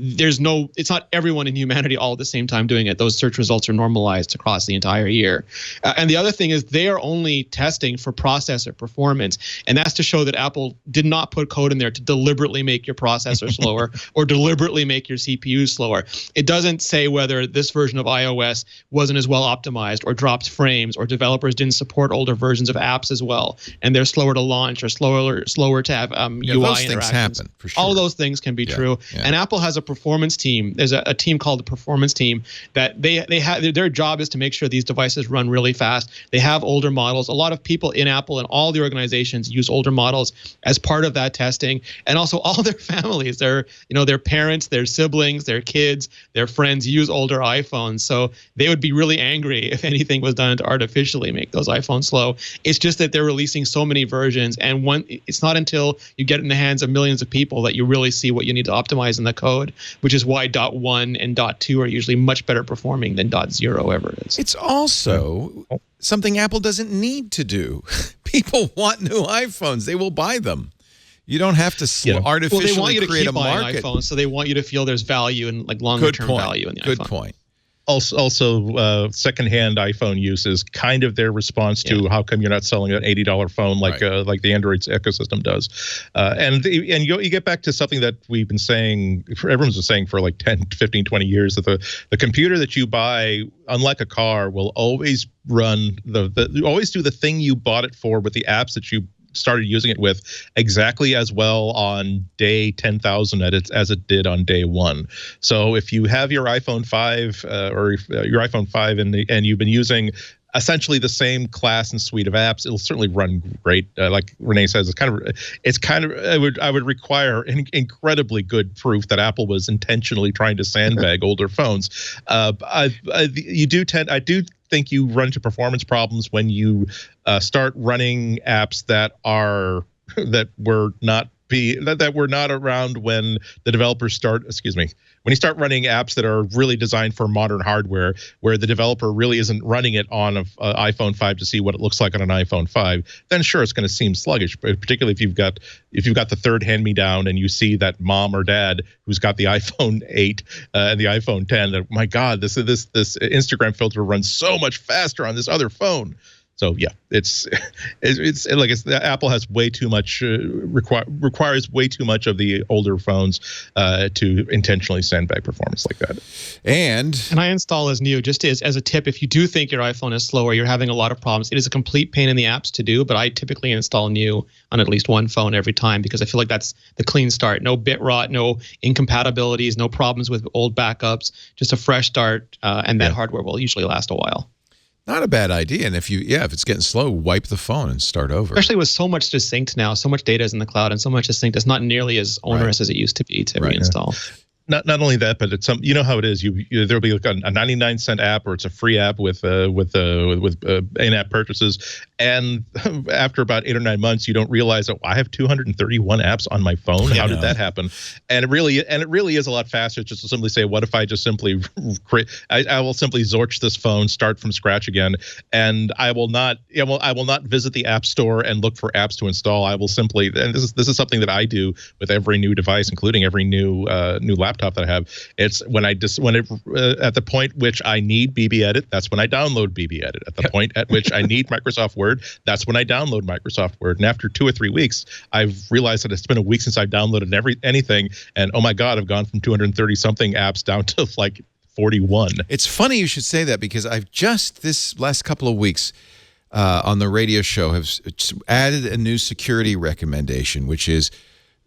it's not everyone in humanity all at the same time doing it. Those search results are normalized across the entire year. And the other thing is they are only testing for processor performance. And that's to show that Apple did not put code in there to deliberately make your processor slower or deliberately make your CPU slower. It doesn't say whether this version of iOS wasn't as well optimized or dropped frames or developers didn't support older versions of apps as well, and they're slower to launch or slower to have UI those interactions. Things happen, for sure. All of those things can be true. And Apple has a performance team. There's a team called the performance team that they have. Their job is to make sure these devices run really fast. They have older models. A lot of people in Apple and all the organizations use older models as part of that testing, and also all their families, their parents, their siblings, their kids, their friends use older iPhones. So they would be really angry if anything was done to artificially make those iPhones slow. It's just that they're releasing so many versions, and it's not until you get it in the hands of millions of people that you really see what you need to optimize in the code, which is why .1 and .2 are usually much better performing than .0 ever is. It's also something Apple doesn't need to do. People want new iPhones. They will buy them. You don't have to artificially they want you to create keep a market. buying iPhones, so they want you to feel there's value and longer-term value in the iPhone. Good point. Also, secondhand iPhone use is kind of their response to how come you're not selling an $80 phone like the Android ecosystem does. And you get back to something that we've been saying, everyone's been saying for like 10, 15, 20 years, that the computer that you buy, unlike a car, will always run always do the thing you bought it for with the apps that you started using it with exactly as well on day 10,000 as it did on day 1. So if you have your iPhone 5 or your iPhone 5 and you've been using essentially the same class and suite of apps. It'll certainly run great. Like Renee says, I would require incredibly good proof that Apple was intentionally trying to sandbag older phones. I do think you run into performance problems when you start running apps that were not around when the developers when you start running apps that are really designed for modern hardware, where the developer really isn't running it on an iPhone 5 to see what it looks like on an iPhone 5, then sure, it's going to seem sluggish. Particularly if you've got the third hand-me-down and you see that mom or dad who's got the iPhone 8 and the iPhone 10, that, my God, this Instagram filter runs so much faster on this other phone. So yeah, it's Apple has way too much requires way too much of the older phones to intentionally sandbag performance like that. And I install as new, just as a tip. If you do think your iPhone is slow or you're having a lot of problems, it is a complete pain in the apps to do. But I typically install new on at least one phone every time, because I feel like that's the clean start. No bit rot, no incompatibilities, no problems with old backups. Just a fresh start, and that hardware will usually last a while. not a bad idea. And if it's getting slow, wipe the phone and start over. Especially with so much just synced now, so much data is in the cloud and so much is synced. It's not nearly as onerous as it used to be to reinstall. Not only that, but it's you know how it is. There'll be like a 99-cent app, or it's a free app with in-app purchases, and after about 8 or 9 months, you don't realize that I have 231 apps on my phone. How did that happen? And it really is a lot faster just to simply say, what if I just simply I will simply Zorch this phone, start from scratch again, and I will not visit the App Store and look for apps to install. I will simply, and this is something that I do with every new device, including every new laptop that I have. It's at the point which I need BBEdit, that's when I download BBEdit. At the point at which I need Microsoft Word, that's when I download Microsoft Word. And after 2 or 3 weeks, I've realized that it's been a week since I've downloaded anything, and oh my God, I've gone from 230 something apps down to like 41. It's funny you should say that, because I've just this last couple of weeks on the radio show have added a new security recommendation, which is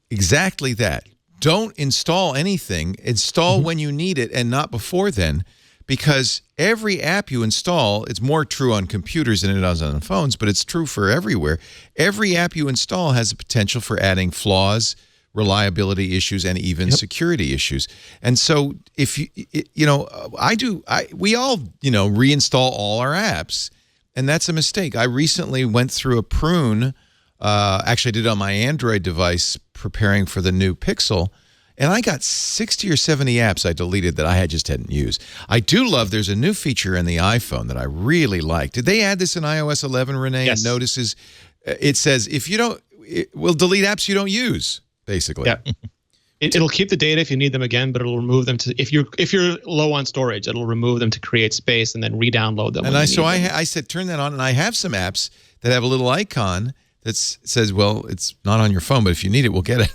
exactly that. Don't install anything. Install when you need it and not before then, because every app you install, it's more true on computers than it is on phones, but it's true for everywhere. Every app you install has the potential for adding flaws, reliability issues, and even security issues. And so if we all, reinstall all our apps, and that's a mistake. I recently went through a prune. Actually, I did it on my Android device preparing for the new Pixel, and I got 60 or 70 apps I deleted that I just hadn't used. I do love, there's a new feature in the iPhone that I really like. Did they add this in iOS 11, Renee? Yes. It notices, it says, it will delete apps you don't use, basically. Yeah. It'll keep the data if you need them again, but it'll remove them if you're low on storage, it'll remove them to create space and then re-download them. And I said, turn that on, and I have some apps that have a little icon that says, well, it's not on your phone, but if you need it, we'll get it.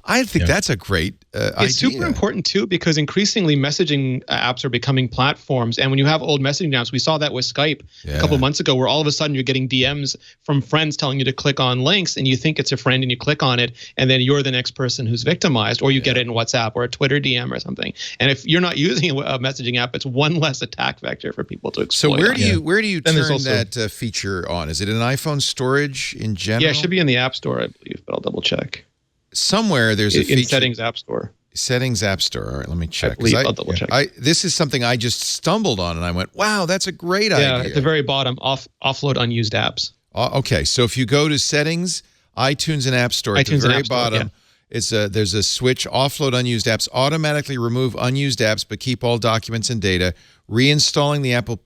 I think that's a great idea. It's super important, too, because increasingly messaging apps are becoming platforms. And when you have old messaging apps, we saw that with Skype a couple of months ago, where all of a sudden you're getting DMs from friends telling you to click on links, and you think it's a friend and you click on it, and then you're the next person who's victimized, or you get it in WhatsApp or a Twitter DM or something. And if you're not using a messaging app, it's one less attack vector for people to exploit. So where do you turn that feature on? Is it in iPhone storage in general? Yeah, it should be in the App Store, I believe, but I'll double check. Somewhere there's a feature. In Settings App Store. Settings App Store. All right, let me check. I'll double check. This is something I just stumbled on, and I went, wow, that's a great idea. Yeah, at the very bottom, offload unused apps. Okay, so if you go to Settings, iTunes and App Store, at the very bottom, there's a switch, offload unused apps, automatically remove unused apps, but keep all documents and data. Reinstalling the app will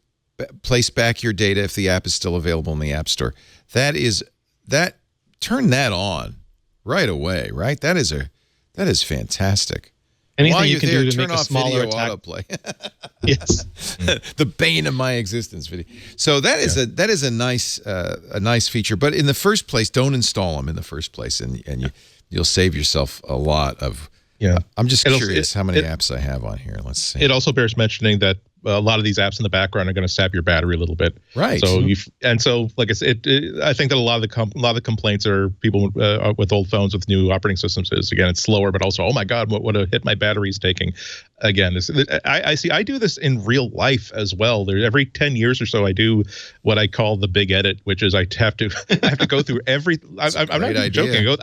place back your data if the app is still available in the App Store. Turn that on right away, right? That is fantastic. Anything you can do to make a smaller attack. Autoplay. Yes. The bane of my existence. Video. So that is a nice feature. But in the first place, don't install them in the first place, and you'll save yourself a lot of. Yeah. I'm just curious how many apps I have on here. Let's see. It also bears mentioning that a lot of these apps in the background are going to sap your battery a little bit. Right. So like I said, I think that a lot of the complaints are people with old phones with new operating systems is, again, it's slower, but also, oh my God, what a hit my battery is taking. Again, I do this in real life as well. Every 10 years or so, I do what I call the big edit, which is I have to go through every. I'm not even joking.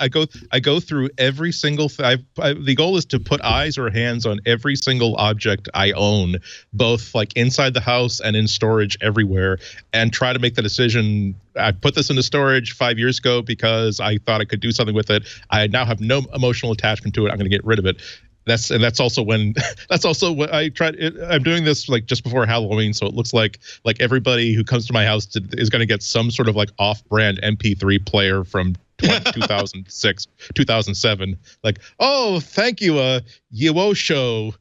I go through every single. The goal is to put eyes or hands on every single object I own, both like inside the house and in storage everywhere, and try to make the decision. I put this into storage 5 years ago because I thought I could do something with it. I now have no emotional attachment to it. I'm going to get rid of it. That's also what I tried. I'm doing this like just before Halloween, so it looks like everybody who comes to my house is going to get some sort of like off-brand MP3 player from 2006, 2007. Like, oh, thank you, Yewo Show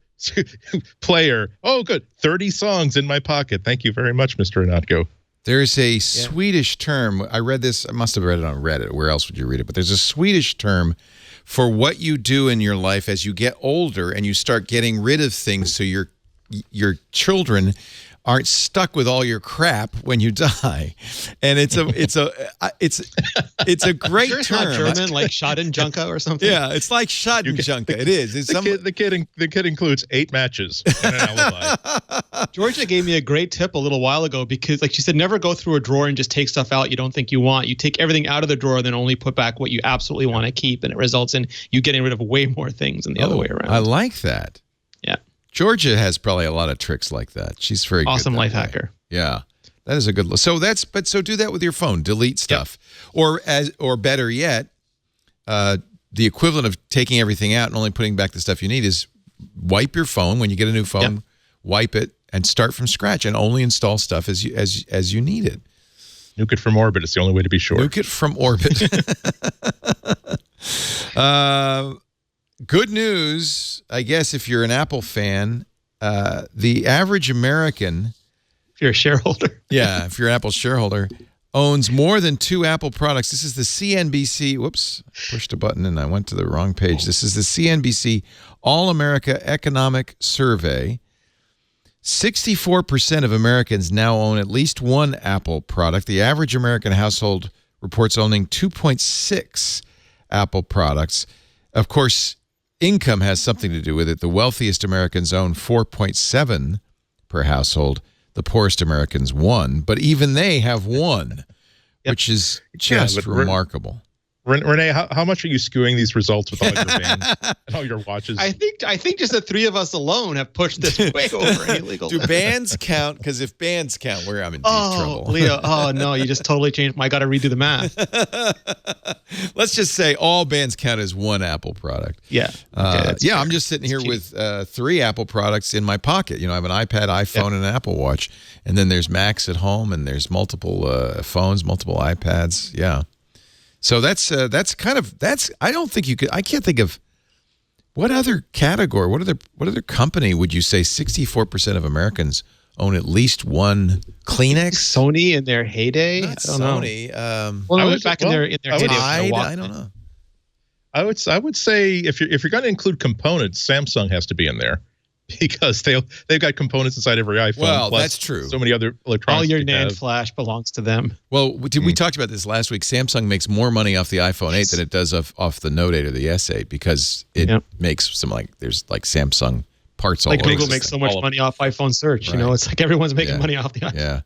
player. Oh, good, 30 songs in my pocket. Thank you very much, Mr. Anatko. There's a Swedish term. I read this. I must have read it on Reddit. Where else would you read it? But there's a Swedish term for what you do in your life as you get older and you start getting rid of things so your children aren't stuck with all your crap when you die. And it's a great sure it's term. Not German, like Schadenjunke or something. Yeah, it's like Schadenjunke. It is. The kid includes 8 matches and an alibi. Georgia gave me a great tip a little while ago because, like she said, never go through a drawer and just take stuff out you don't think you want. You take everything out of the drawer, then only put back what you absolutely want to keep, and it results in you getting rid of way more things than the other way around. I like that. Yeah. Georgia has probably a lot of tricks like that. She's very awesome good life hacker. Yeah. That is a good look. So do that with your phone. Delete stuff. Yep. Or better yet, the equivalent of taking everything out and only putting back the stuff you need is wipe your phone when you get a new phone. Yep. Wipe it and start from scratch and only install stuff as you need it. Nuke it from orbit. It's the only way to be sure. Nuke it from orbit. Good news, I guess, if you're an Apple fan, the average American, if you're a shareholder, if you're an Apple shareholder, owns more than 2 Apple products. This is the CNBC. Whoops, I pushed a button and I went to the wrong page. This is the CNBC All America Economic Survey. 64% of Americans now own at least one Apple product. The average American household reports owning 2.6 Apple products. Of course, income has something to do with it. The wealthiest Americans own 4.7 per household. The poorest Americans 1, but even they have 1, which is just remarkable. Renee, how much are you skewing these results with all your bands and all your watches? I think just the 3 of us alone have pushed this way over any legal. Do bands count? Because if bands count, I'm in deep trouble. Leo, no, you just totally changed. I got to redo the math. Let's just say all bands count as 1 Apple product. Yeah. Okay, I'm just sitting here with 3 Apple products in my pocket. I have an iPad, iPhone, and an Apple Watch, and then there's Macs at home, and there's multiple phones, multiple iPads. Yeah. So that's I don't think you could. I can't think of what other category, what other company would you say 64% of Americans own at least one Kleenex? Sony in their heyday. Not Sony. In their heyday. I don't know. I would say if you're going to include components, Samsung has to be in there. Because they've got components inside every iPhone. Well, plus that's true. So many other electronics. All your NAND flash belongs to them. Well, we talked about this last week. Samsung makes more money off the iPhone 8 than it does off the Note 8 or the S8 because it makes some there's Samsung parts all over. Google makes so much money off iPhone search. Right. It's like everyone's making money off the iPhone. Yeah.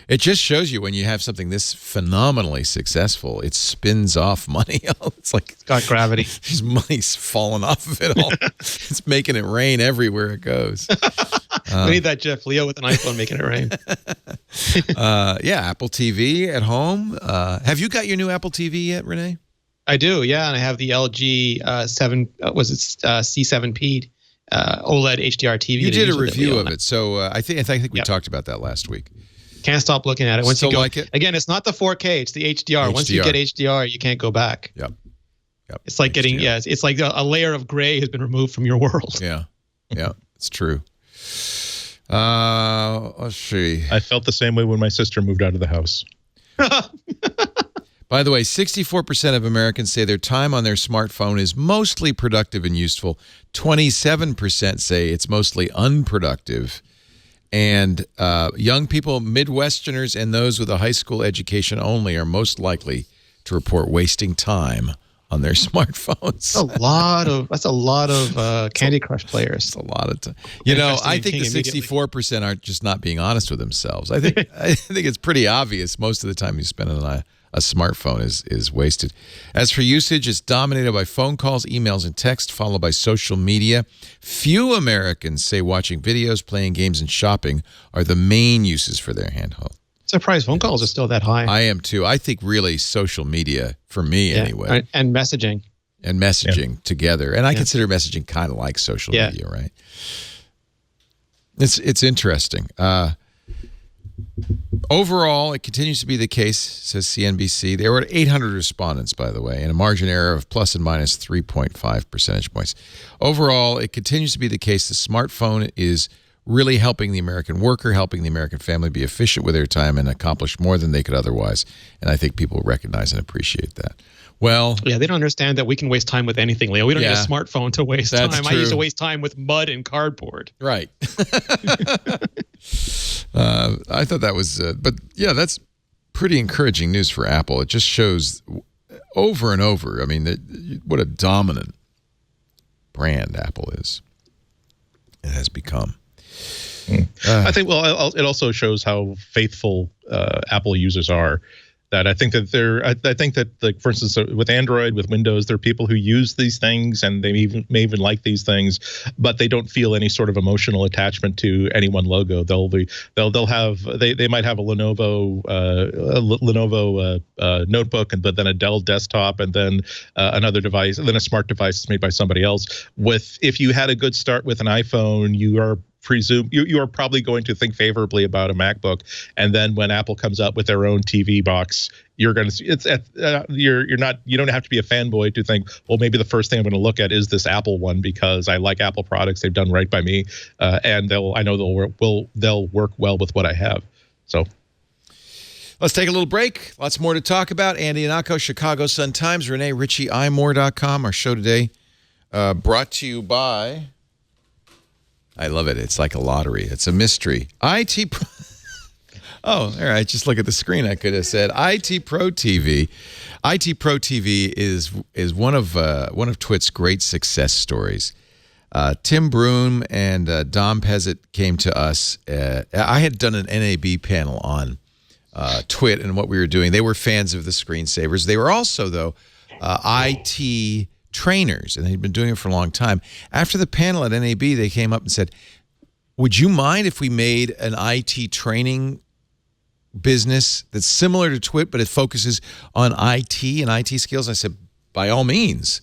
It just shows you when you have something this phenomenally successful, it spins off money. It's got gravity. There's money's falling off of it all. It's making it rain everywhere it goes. We need that Jeff Leo with an iPhone making it rain. Apple TV at home. Have you got your new Apple TV yet, Renee? I do, yeah, and I have the LG C7P OLED HDR TV. You did a review of it, so I think we talked about that last week. Can't stop looking at it. Once Still you go, like it? Again, it's not the 4K, it's the HDR. Once you get HDR, you can't go back. Yep. It's like getting, it's like a layer of gray has been removed from your world. Yeah. Yeah, it's true. Let's see. I felt the same way when my sister moved out of the house. By the way, 64% of Americans say their time on their smartphone is mostly productive and useful. 27% say it's mostly unproductive. And young people, Midwesterners, and those with a high school education only are most likely to report wasting time on their smartphones. That's a lot of Candy Crush players. It's a lot of time. You know, I think the 64% are just not being honest with themselves. I think it's pretty obvious most of the time you spend on a smartphone is wasted. As for usage, it's dominated by phone calls, emails, and text, followed by social media. Few Americans say watching videos, playing games, and shopping are the main uses for their handheld. Surprised phone calls are still that high. I am too. I think really social media, for me anyway. And messaging. And messaging together. And I consider messaging kind of like social media, right? It's interesting. Overall, it continues to be the case, says CNBC. There were 800 respondents, by the way, and a margin error of plus and minus 3.5 percentage points. Overall, it continues to be the case the smartphone is really helping the American worker, helping the American family be efficient with their time and accomplish more than they could otherwise. And I think people recognize and appreciate that. Well, yeah, they don't understand that we can waste time with anything, Leo. We don't need a smartphone to waste time. True. I used to waste time with mud and cardboard. Right. I thought that was, but yeah, that's pretty encouraging news for Apple. It just shows over and over, I mean, what a dominant brand Apple is. It has become. I think, it also shows how faithful Apple users are. That I think that I think that, like, for instance, with Android, with Windows, there are people who use these things and they may even like these things, but they don't feel any sort of emotional attachment to any one logo. They might have a Lenovo notebook, but then a Dell desktop, and then another device, and then a smart device made by somebody else. If you had a good start with an iPhone, you are probably going to think favorably about a MacBook, and then when Apple comes up with their own TV box, you're going to see you don't have to be a fanboy to think, well, maybe the first thing I'm going to look at is this Apple one because I like Apple products, they've done right by me, and they'll work well with what I have. So let's take a little break. Lots more to talk about. Andy Ihnatko, Chicago Sun-Times, Renee Ritchie, imore.com. Our show today brought to you by, I love it. It's like a lottery. It's a mystery. Oh, all right. Just look at the screen. I could have said IT Pro TV. IT Pro TV is one of Twit's great success stories. Tim Broom and Dom Pezzett came to us. I had done an NAB panel on Twit and what we were doing. They were fans of the screensavers. They were also, though, IT trainers, and they'd been doing it for a long time. After the panel at NAB, they came up and said, would you mind if we made an IT training business that's similar to Twit, but it focuses on IT and IT skills? I said, by all means,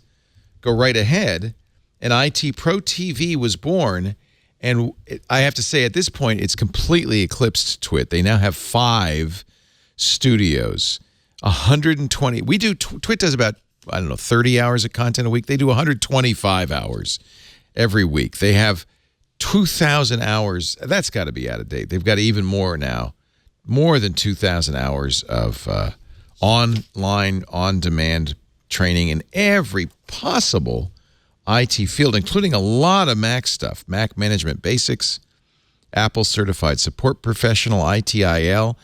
go right ahead. And IT Pro TV was born, and I have to say, at this point, it's completely eclipsed Twit. They now have 5 studios, 120. Twit does about, 30 hours of content a week. They do 125 hours every week. They have 2,000 hours. That's got to be out of date. They've got even more now, more than 2,000 hours of online, on-demand training in every possible IT field, including a lot of Mac stuff, Mac Management Basics, Apple Certified Support Professional, ITIL,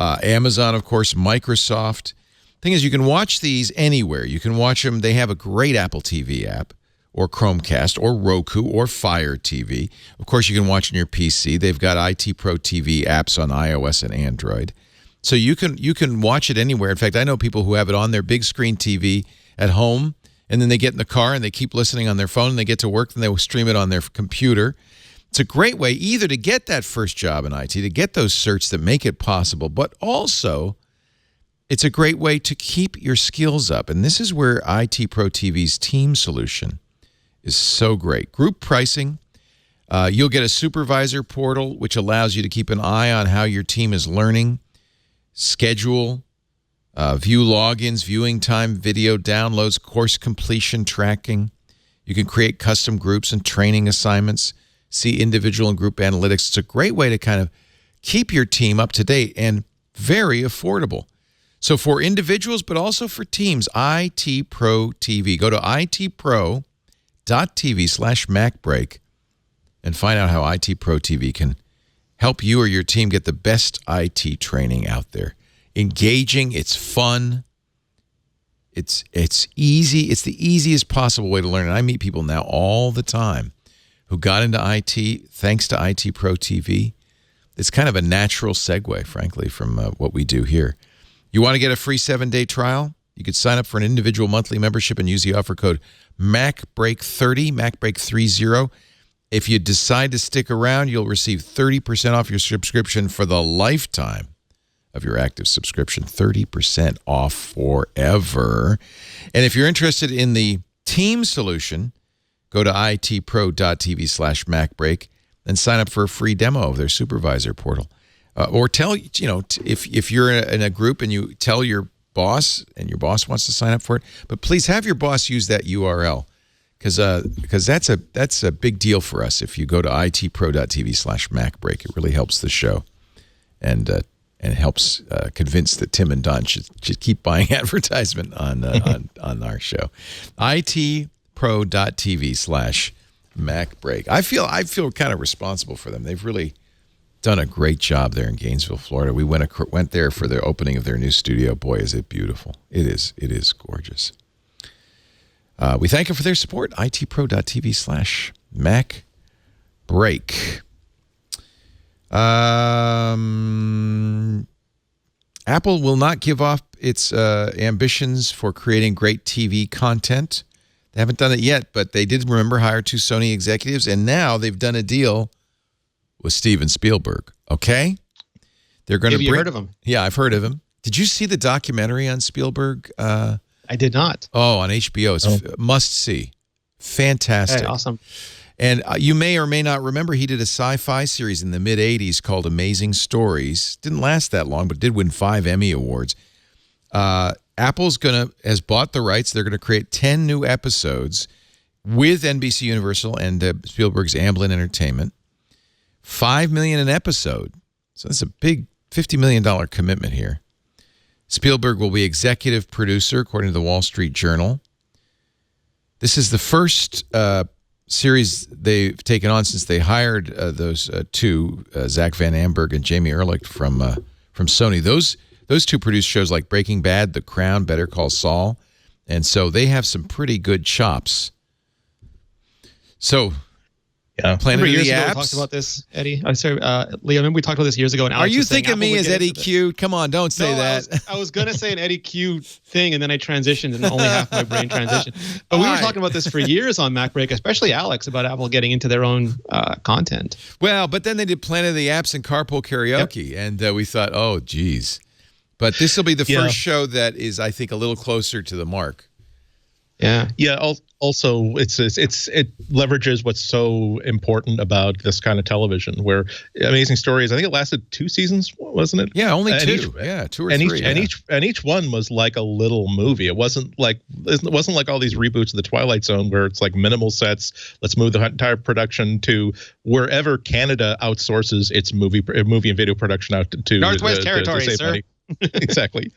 Amazon, of course, Microsoft. Thing is, you can watch these anywhere. You can watch them. They have a great Apple TV app, or Chromecast, or Roku, or Fire TV. Of course, you can watch on your PC. They've got IT Pro TV apps on iOS and Android. So you can watch it anywhere. In fact, I know people who have it on their big screen TV at home, and then they get in the car and they keep listening on their phone, and they get to work, and they will stream it on their computer. It's a great way either to get that first job in IT, to get those certs that make it possible, but also it's a great way to keep your skills up. And this is where IT Pro TV's team solution is so great. Group pricing. You'll get a supervisor portal, which allows you to keep an eye on how your team is learning, schedule, view logins, viewing time, video downloads, course completion tracking. You can create custom groups and training assignments, see individual and group analytics. It's a great way to kind of keep your team up to date and very affordable. So for individuals, but also for teams, IT Pro TV. Go to itpro.tv/MacBreak and find out how IT Pro TV can help you or your team get the best IT training out there. Engaging, it's fun. It's easy. It's the easiest possible way to learn. And I meet people now all the time who got into IT thanks to IT Pro TV. It's kind of a natural segue, frankly, from what we do here. You want to get a free 7-day trial? You could sign up for an individual monthly membership and use the offer code MacBreak30, MacBreak30. If you decide to stick around, you'll receive 30% off your subscription for the lifetime of your active subscription. 30% off forever. And if you're interested in the team solution, go to itpro.tv/MacBreak and sign up for a free demo of their supervisor portal. Or tell, if you're in a group and you tell your boss and your boss wants to sign up for it, but please have your boss use that URL because that's a big deal for us. If you go to itpro.tv/MacBreak, it really helps the show and it helps convince that Tim and Don should keep buying advertisement on our show. itpro.tv/MacBreak. I feel kind of responsible for them. They've really done a great job there in Gainesville, Florida. We went there for the opening of their new studio. Boy, is it beautiful. It is gorgeous. We thank them for their support. itpro.tv/MacBreak. Apple will not give up its ambitions for creating great TV content. They haven't done it yet, but they did, hire 2 Sony executives, and now they've done a deal with Steven Spielberg. Okay, they're going to. Have you heard of him? Yeah, I've heard of him. Did you see the documentary on Spielberg? I did not. Oh, on HBO. It's must see. Fantastic. Hey, awesome. And you may or may not remember he did a sci-fi series in the mid-'80s called Amazing Stories. Didn't last that long, but did win 5 Emmy Awards. Apple's has bought the rights. They're going to create 10 new episodes with NBC Universal and Spielberg's Amblin Entertainment. $5 million an episode. So that's a big $50 million commitment here. Spielberg will be executive producer, according to the Wall Street Journal. This is the first series they've taken on since they hired those 2, Zach Van Amberg and Jamie Ehrlich from Sony. Those 2 produced shows like Breaking Bad, The Crown, Better Call Saul, and so they have some pretty good chops. So, Planet of the Apps. We talked about this, Eddie. I'm sorry, Lee. I remember we talked about this years ago. And Alex Are you thinking me as Eddie Q? Come on, don't say that. I was going to say an Eddie Q thing, and then I transitioned, and only half my brain transitioned. But we were talking about this for years on MacBreak, especially Alex, about Apple getting into their own content. Well, but then they did Planet of the Apps and Carpool Karaoke, and we thought, oh, geez. But this will be the first show that is, I think, a little closer to the mark. Yeah. Yeah. Also, it leverages what's so important about this kind of television. Where Amazing Stories, I think it lasted 2 seasons, wasn't it? Yeah, only 2. 2 or 3. And each one was like a little movie. It wasn't like all these reboots of the Twilight Zone where it's like minimal sets. Let's move the entire production to wherever Canada outsources its movie and video production out to Northwest Territories, to save sir. money. Exactly.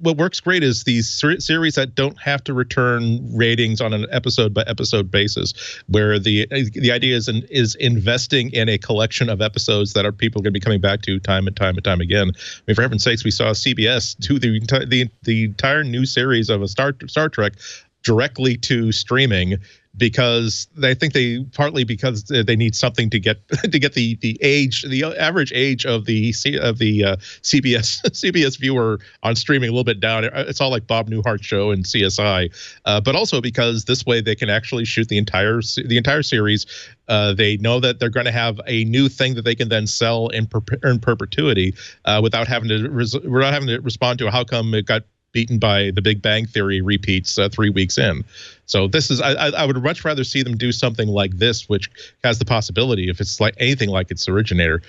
What works great is these series that don't have to return ratings on an episode by episode basis, where the idea is investing in a collection of episodes that people are going to be coming back to time and time and time again. I mean, for heaven's sakes, we saw CBS do the entire new series of a Star Trek directly to streaming, because they think because they need something to get the average age of the CBS viewer on streaming a little bit down. It's all like Bob Newhart show and CSI, but also because this way they can actually shoot the entire series. They know that they're going to have a new thing that they can then sell in perpetuity without having to respond to how come it got beaten by the Big Bang Theory repeats 3 weeks in. So this is, I would much rather see them do something like this, which has the possibility, if it's like anything like its originator,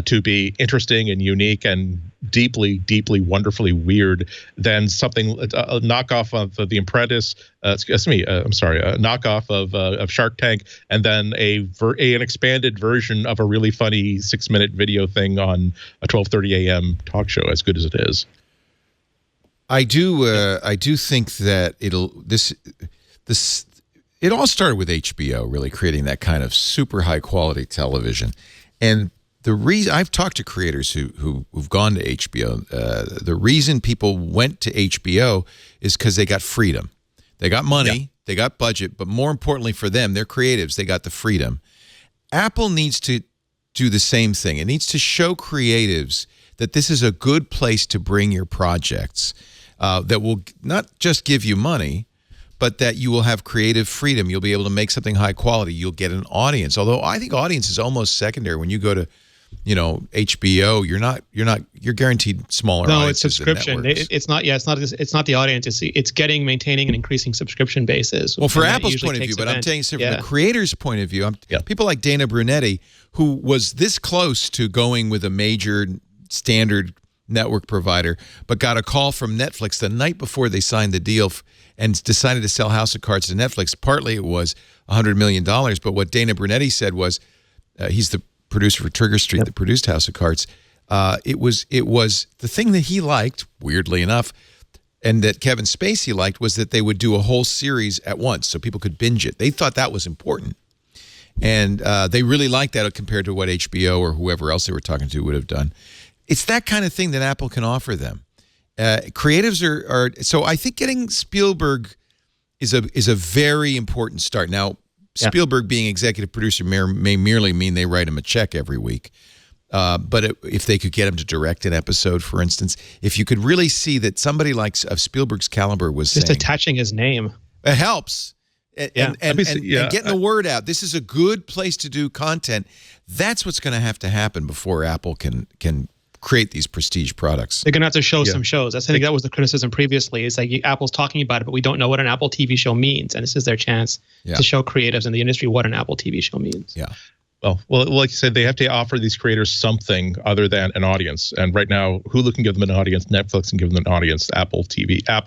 to be interesting and unique and deeply, deeply, wonderfully weird, than something a knockoff of The Apprentice. A knockoff of Shark Tank, and then an expanded version of a really funny 6-minute video thing on a 12:30 a.m. talk show, as good as it is. I do think that it all started with HBO really creating that kind of super high quality television. And the reason I've talked to creators who've gone to HBO, the reason people went to HBO is because they got freedom. They got money, they got budget, but more importantly for them, they're creatives, they got the freedom. Apple needs to do the same thing. It needs to show creatives that this is a good place to bring your projects that will not just give you money, but that you will have creative freedom. You'll be able to make something high quality. You'll get an audience. Although I think audience is almost secondary. When you go to, HBO, you're guaranteed smaller. No, it's audiences than subscription. networks. It's not. Yeah, it's not the audience. It's getting, maintaining, and increasing subscription bases. Well, for And that Apple's usually point of takes view, but I'm events. saying from the creator's point of view, people like Dana Brunetti, who was this close to going with a major standard network provider, but got a call from Netflix the night before they signed the deal and decided to sell House of Cards to Netflix. Partly it was $100 million, but what Dana Brunetti said was, he's the producer for Trigger Street that produced House of Cards. It was the thing that he liked, weirdly enough, and that Kevin Spacey liked, was that they would do a whole series at once so people could binge it. They thought that was important. And they really liked that compared to what HBO or whoever else they were talking to would have done. It's that kind of thing that Apple can offer them. Creatives are so I think getting Spielberg is a very important start. Now, Spielberg being executive producer may merely mean they write him a check every week. But if they could get him to direct an episode, for instance, if you could really see that somebody like of Spielberg's caliber was just saying, attaching his name, it helps. And getting the word out. This is a good place to do content. That's what's going to happen before Apple can create these prestige products. They're going to have to show some shows. I think that was the criticism previously. It's like Apple's talking about it, but we don't know what an Apple TV show means. And this is their chance to show creatives in the industry what an Apple TV show means. Yeah. Well, like you said, they have to offer these creators something other than an audience. And right now, Hulu can give them an audience, Netflix can give them an audience, Apple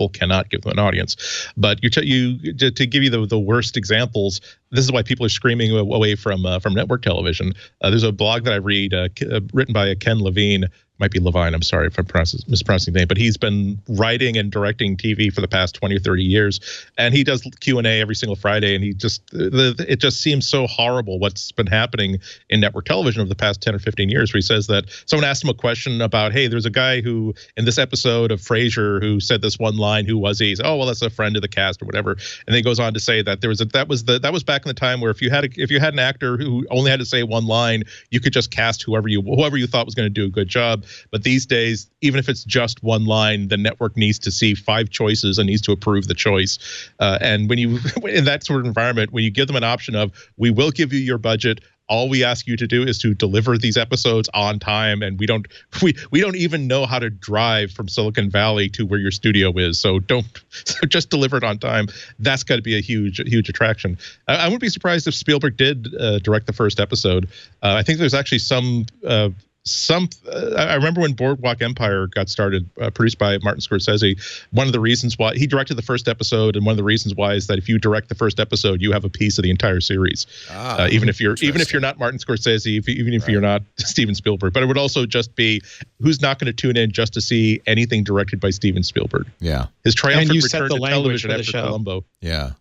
cannot give them an audience. But to give you the worst examples, this is why people are screaming away from network television. There's a blog that I read written by Ken Levine. Might be Levine, I'm sorry if I'm mispronouncing the name, but he's been writing and directing TV for the past 20 or 30 years, and he does Q&A every single Friday, and it just seems so horrible what's been happening in network television over the past 10 or 15 years, where he says that someone asked him a question about, hey, there's a guy who, in this episode of Frasier, who said this one line, who was he? He's, oh, well, that's a friend of the cast or whatever, and then he goes on to say that that was back in the time where if you had an actor who only had to say one line, you could just cast whoever you thought was going to do a good job. But these days, even if it's just one line, the network needs to see 5 choices and needs to approve the choice. And when you, in that sort of environment, when you give them an option of, we will give you your budget, all we ask you to do is to deliver these episodes on time, and we don't even know how to drive from Silicon Valley to where your studio is. So just deliver it on time. That's got to be a huge attraction. I wouldn't be surprised if Spielberg did direct the first episode. I think there's actually I remember when Boardwalk Empire got started, produced by Martin Scorsese. One of the reasons why he directed the first episode, and one of the reasons why, is that if you direct the first episode, you have a piece of the entire series. Even if you're not Martin Scorsese, even if you're not Steven Spielberg. But it would also just be, who's not going to tune in just to see anything directed by Steven Spielberg? Yeah, his triumphant return to television after Columbo. Yeah.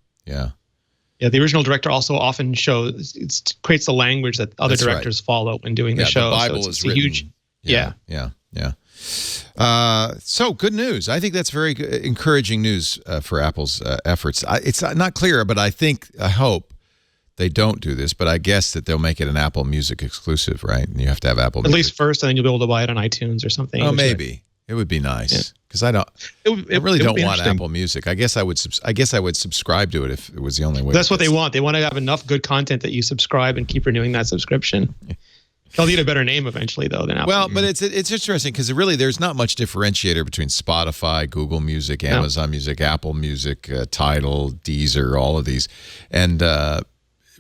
Yeah, the original director also often creates the language that other directors follow when doing the show. The Bible so is written. Huge. Yeah. So good news. I think that's very encouraging news for Apple's efforts. It's not clear, but I hope they don't do this. But I guess that they'll make it an Apple Music exclusive, right? And you have to have Apple Music. At least first, and then you'll be able to buy it on iTunes or something. Oh, maybe. It would be nice because I really don't want Apple Music. I guess I would subscribe to it if it was the only way. That's what they want. They want to have enough good content that you subscribe and keep renewing that subscription. They'll need a better name eventually, though, than Apple. Well, but it's interesting because really there's not much differentiator between Spotify, Google Music, Amazon Music, Apple Music, Tidal, Deezer, all of these, and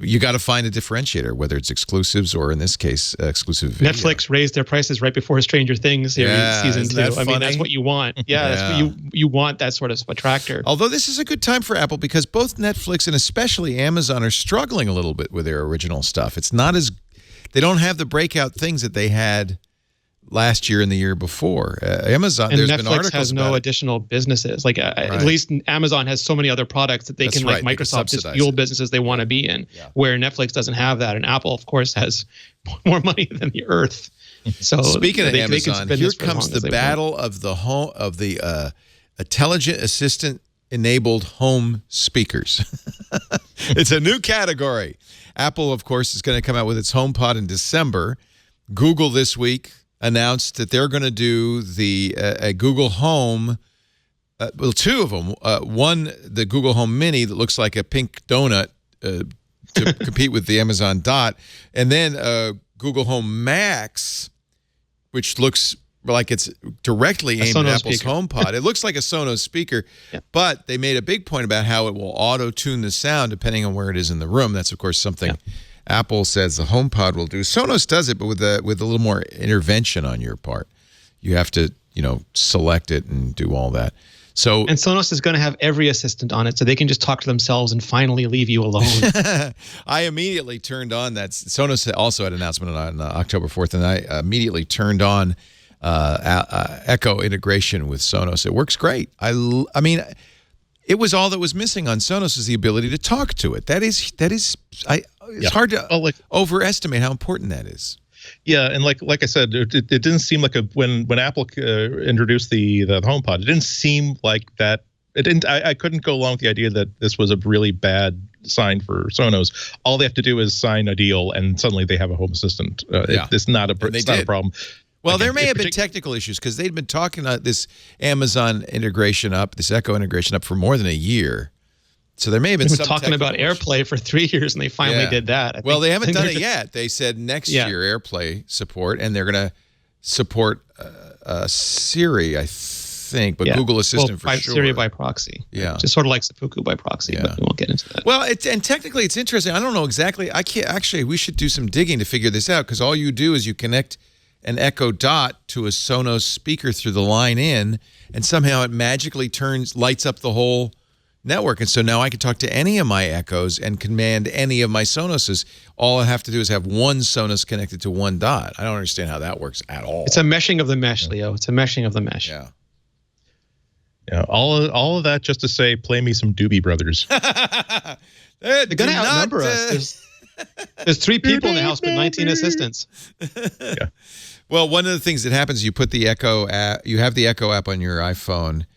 you got to find a differentiator, whether it's exclusives or, in this case, exclusive video. Netflix raised their prices right before Stranger Things season 2. I mean, that's what you want. Yeah, that's what you want, that sort of attractor. Although this is a good time for Apple because both Netflix and especially Amazon are struggling a little bit with their original stuff. It's not as they don't have the breakout things that they had last year and the year before. Amazon, and there's Netflix been articles has no about it. additional businesses. Like at Right. least Amazon has so many other products that they That's can, right, like they can Microsoft, just subsidize fuel it. businesses they want to be in. Yeah. Where Netflix doesn't have that, and Apple, of course, has more money than the earth. So Speaking of they can Amazon, spend here this for as comes long the as they battle of the intelligent assistant enabled home speakers. It's a new category. Apple, of course, is going to come out with its HomePod in December. Google this week announced that they're going to do a Google Home. Well, two of them. One, the Google Home Mini that looks like a pink donut to compete with the Amazon Dot, and then Google Home Max, which looks like it's directly aimed at Sonos Apple's speaker. HomePod. It looks like a Sonos speaker, Yeah. but they made a big point about how it will auto-tune the sound depending on where it is in the room. That's, of course, something Apple says the HomePod will do. Sonos does it, but with a little more intervention on your part. You have to, select it and do all that. So And Sonos is going to have every assistant on it, so they can just talk to themselves and finally leave you alone. I immediately turned on that. Sonos also had an announcement on October 4th, and I immediately turned on Echo integration with Sonos. It works great. I mean, it was all that was missing on Sonos is the ability to talk to it. It's hard to overestimate how important that is. Yeah, and like I said, it didn't seem like when Apple introduced the HomePod, it didn't seem like that. It didn't. I couldn't go along with the idea that this was a really bad sign for Sonos. All they have to do is sign a deal, and suddenly they have a home assistant. It's not a problem. Well, Again, there may have been technical issues because they'd been talking about this Amazon integration up, this Echo integration up for more than a year. So there may have been They've some been talking about technical issues. AirPlay for 3 years, and they finally did that. Well, they haven't done it they're yet. They said next year AirPlay support, and they're going to support Siri, I think, but Google Assistant for sure. Siri by proxy. Yeah. Just sort of like Seppuku by proxy, but we won't get into that. Well, and technically it's interesting. I don't know exactly. I can't actually. We should do some digging to figure this out because all you do is you connect an Echo Dot to a Sonos speaker through the line in, and somehow it magically lights up the whole network. And so now I can talk to any of my Echoes and command any of my Sonoses. All I have to do is have one Sonos connected to one Dot. I don't understand how that works at all. It's a meshing of the mesh, Leo. It's a meshing of the mesh. Yeah. Yeah, all of that just to say, play me some Doobie Brothers. They're going to outnumber us. There's 3 people in the house, but 19 assistants. Yeah. Well, one of the things that happens, you put the Echo app, you have the Echo app on your iPhone.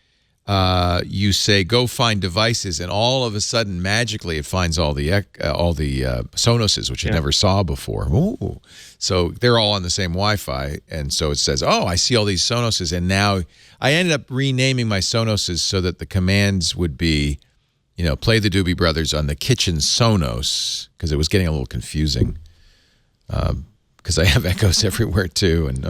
You say go find devices, and all of a sudden, magically, it finds all the Sonoses, which it never saw before. Ooh. So they're all on the same Wi-Fi, and so it says, "Oh, I see all these Sonoses." And now I ended up renaming my Sonoses so that the commands would be, play the Doobie Brothers on the kitchen Sonos because it was getting a little confusing. Because I have Echoes everywhere too, and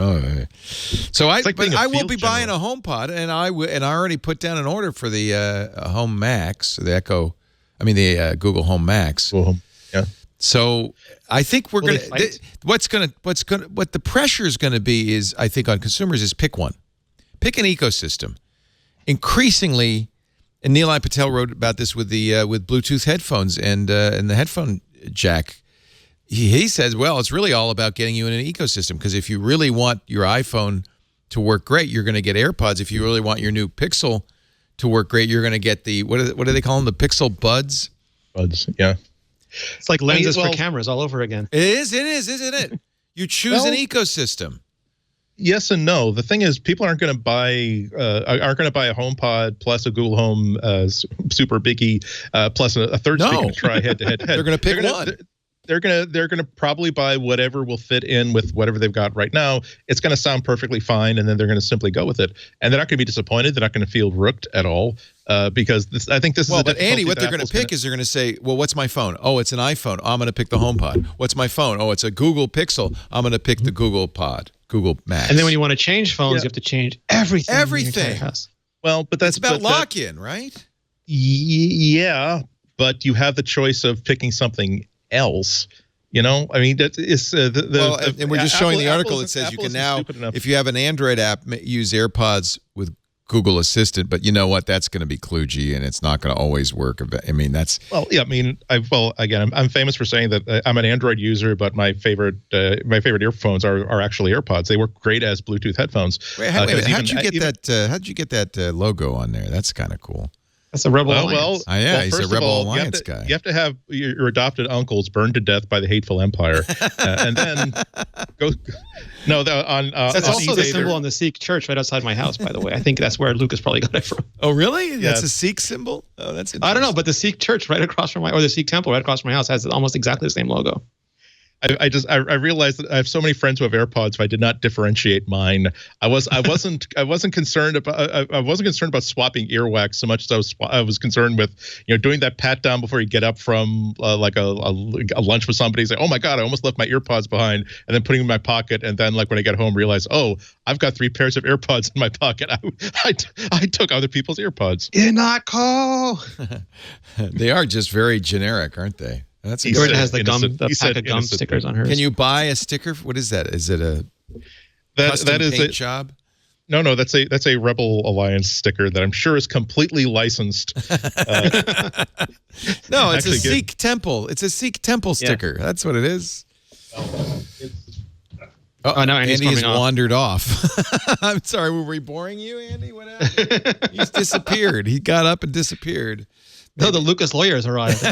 so I will be buying a HomePod, and I already put down an order for the Home Max, the Google Home Max. Yeah. So I think we're what the pressure is going to be is, I think, on consumers is pick an ecosystem. Increasingly, and Nilay Patel wrote about this with the with Bluetooth headphones and the headphone jack. He says, well, it's really all about getting you in an ecosystem because if you really want your iPhone to work great, you're going to get AirPods. If you really want your new Pixel to work great, you're going to get the, what do they call them, the Pixel Buds? Buds, yeah. It's like lenses for cameras all over again. It is, isn't it? You choose an ecosystem. Yes and no. The thing is, people aren't going to buy a HomePod plus a Google Home Super Biggie plus a third speaker to try head to head. They're going to pick one. They're gonna probably buy whatever will fit in with whatever they've got right now. It's gonna sound perfectly fine, and then they're gonna simply go with it. And they're not gonna be disappointed. They're not gonna feel rooked at all because I think this is. Well, but Andy, what they're gonna pick is they're gonna say, "Well, what's my phone? Oh, it's an iPhone. I'm gonna pick the HomePod. What's my phone? Oh, it's a Google Pixel. I'm gonna pick the Google Max." And then when you want to change phones, you have to change everything. Everything. Well, but that's about lock-in, right? Yeah, but you have the choice of picking something else. I mean, that is and we're just showing the article that says you can now, if you have an Android app, use AirPods with Google Assistant, but you know what? That's going to be kludgy, and it's not going to always work. I mean, that's again, I'm famous for saying that I'm an Android user, but my favorite earphones are actually AirPods. They work great as Bluetooth headphones. Wait, how'd you get that logo on there? That's kind of cool. That's a Rebel Alliance. He's a Rebel Alliance guy. You have to have your adopted uncles burned to death by the hateful empire, and then go. No, that's on also the symbol on the Sikh church right outside my house. By the way, I think that's where Lucas probably got it from. Oh, really? That's a Sikh symbol. Oh, that's. I don't know, but the Sikh church right across from the Sikh temple right across from my house has almost exactly the same logo. I realized that I have so many friends who have AirPods. If I did not differentiate mine, I wasn't concerned about swapping earwax so much as I was concerned with doing that pat down before you get up from like a lunch with somebody. Say, oh my God, I almost left my earpods behind, and then putting them in my pocket, and then like when I get home, realize, oh, I've got 3 pairs of AirPods in my pocket. I took other people's AirPods. You're not cool. They are just very generic, aren't they? That's Jordan has the pack of gum stickers on hers. Can you buy a sticker? What is that? Is it a custom paint job? No, that's a Rebel Alliance sticker that I'm sure is completely licensed. No, it's a Sikh temple. It's a Sikh temple sticker. Yeah. That's what it is. Oh, no, Andy has wandered off. I'm sorry, were we boring you, Andy? What happened? He's disappeared. He got up and disappeared. No, the Lucas lawyers arrived.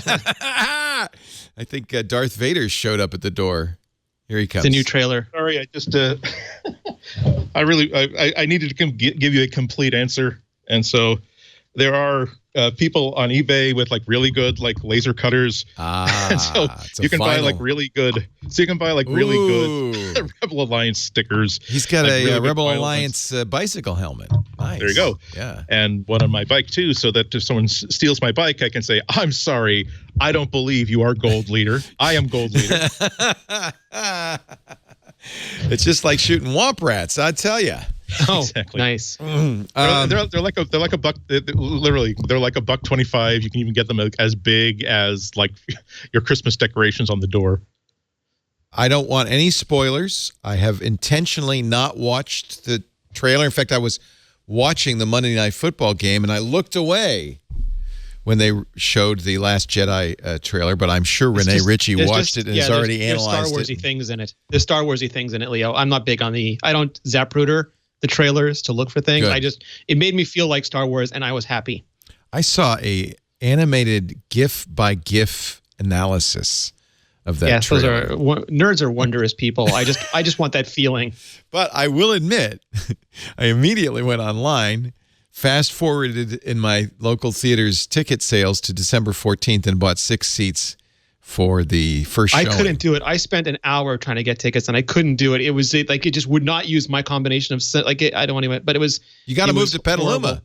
I think Darth Vader showed up at the door. Here he comes. It's a new trailer. Sorry, I just I needed to give you a complete answer, and so there are people on eBay with like really good like laser cutters. And so you can buy like really good. So you can buy like really good Rebel Alliance stickers. He's got like a Rebel Alliance bicycle helmet. Nice. There you go. Yeah. And one on my bike too, so that if someone steals my bike, I can say, "I'm sorry, I don't believe you are Gold Leader. I am Gold Leader." It's just like shooting womp rats, I tell you. Oh, exactly. Nice. They're like a buck. Literally, they're like $1.25. You can even get them as big as like your Christmas decorations on the door. I don't want any spoilers. I have intentionally not watched the trailer. In fact, I was watching the Monday Night Football game, and I looked away when they showed the Last Jedi trailer, but I'm sure Renee Ritchie watched it and has already analyzed it. There's Star Wars-y things in it. There's Star Wars-y things in it, Leo. I'm not big on I don't Zapruder the trailers to look for things. Good. It made me feel like Star Wars, and I was happy. I saw a animated GIF by GIF analysis of that trailer. Nerds are wondrous people. I just want that feeling. But I will admit, I immediately went online, fast forwarded in my local theater's ticket sales to December 14th and bought 6 seats for the first showing. I couldn't do it. I spent an hour trying to get tickets and I couldn't do it. It was like it just would not use my combination of I don't want to, but it was. You got to move to Petaluma.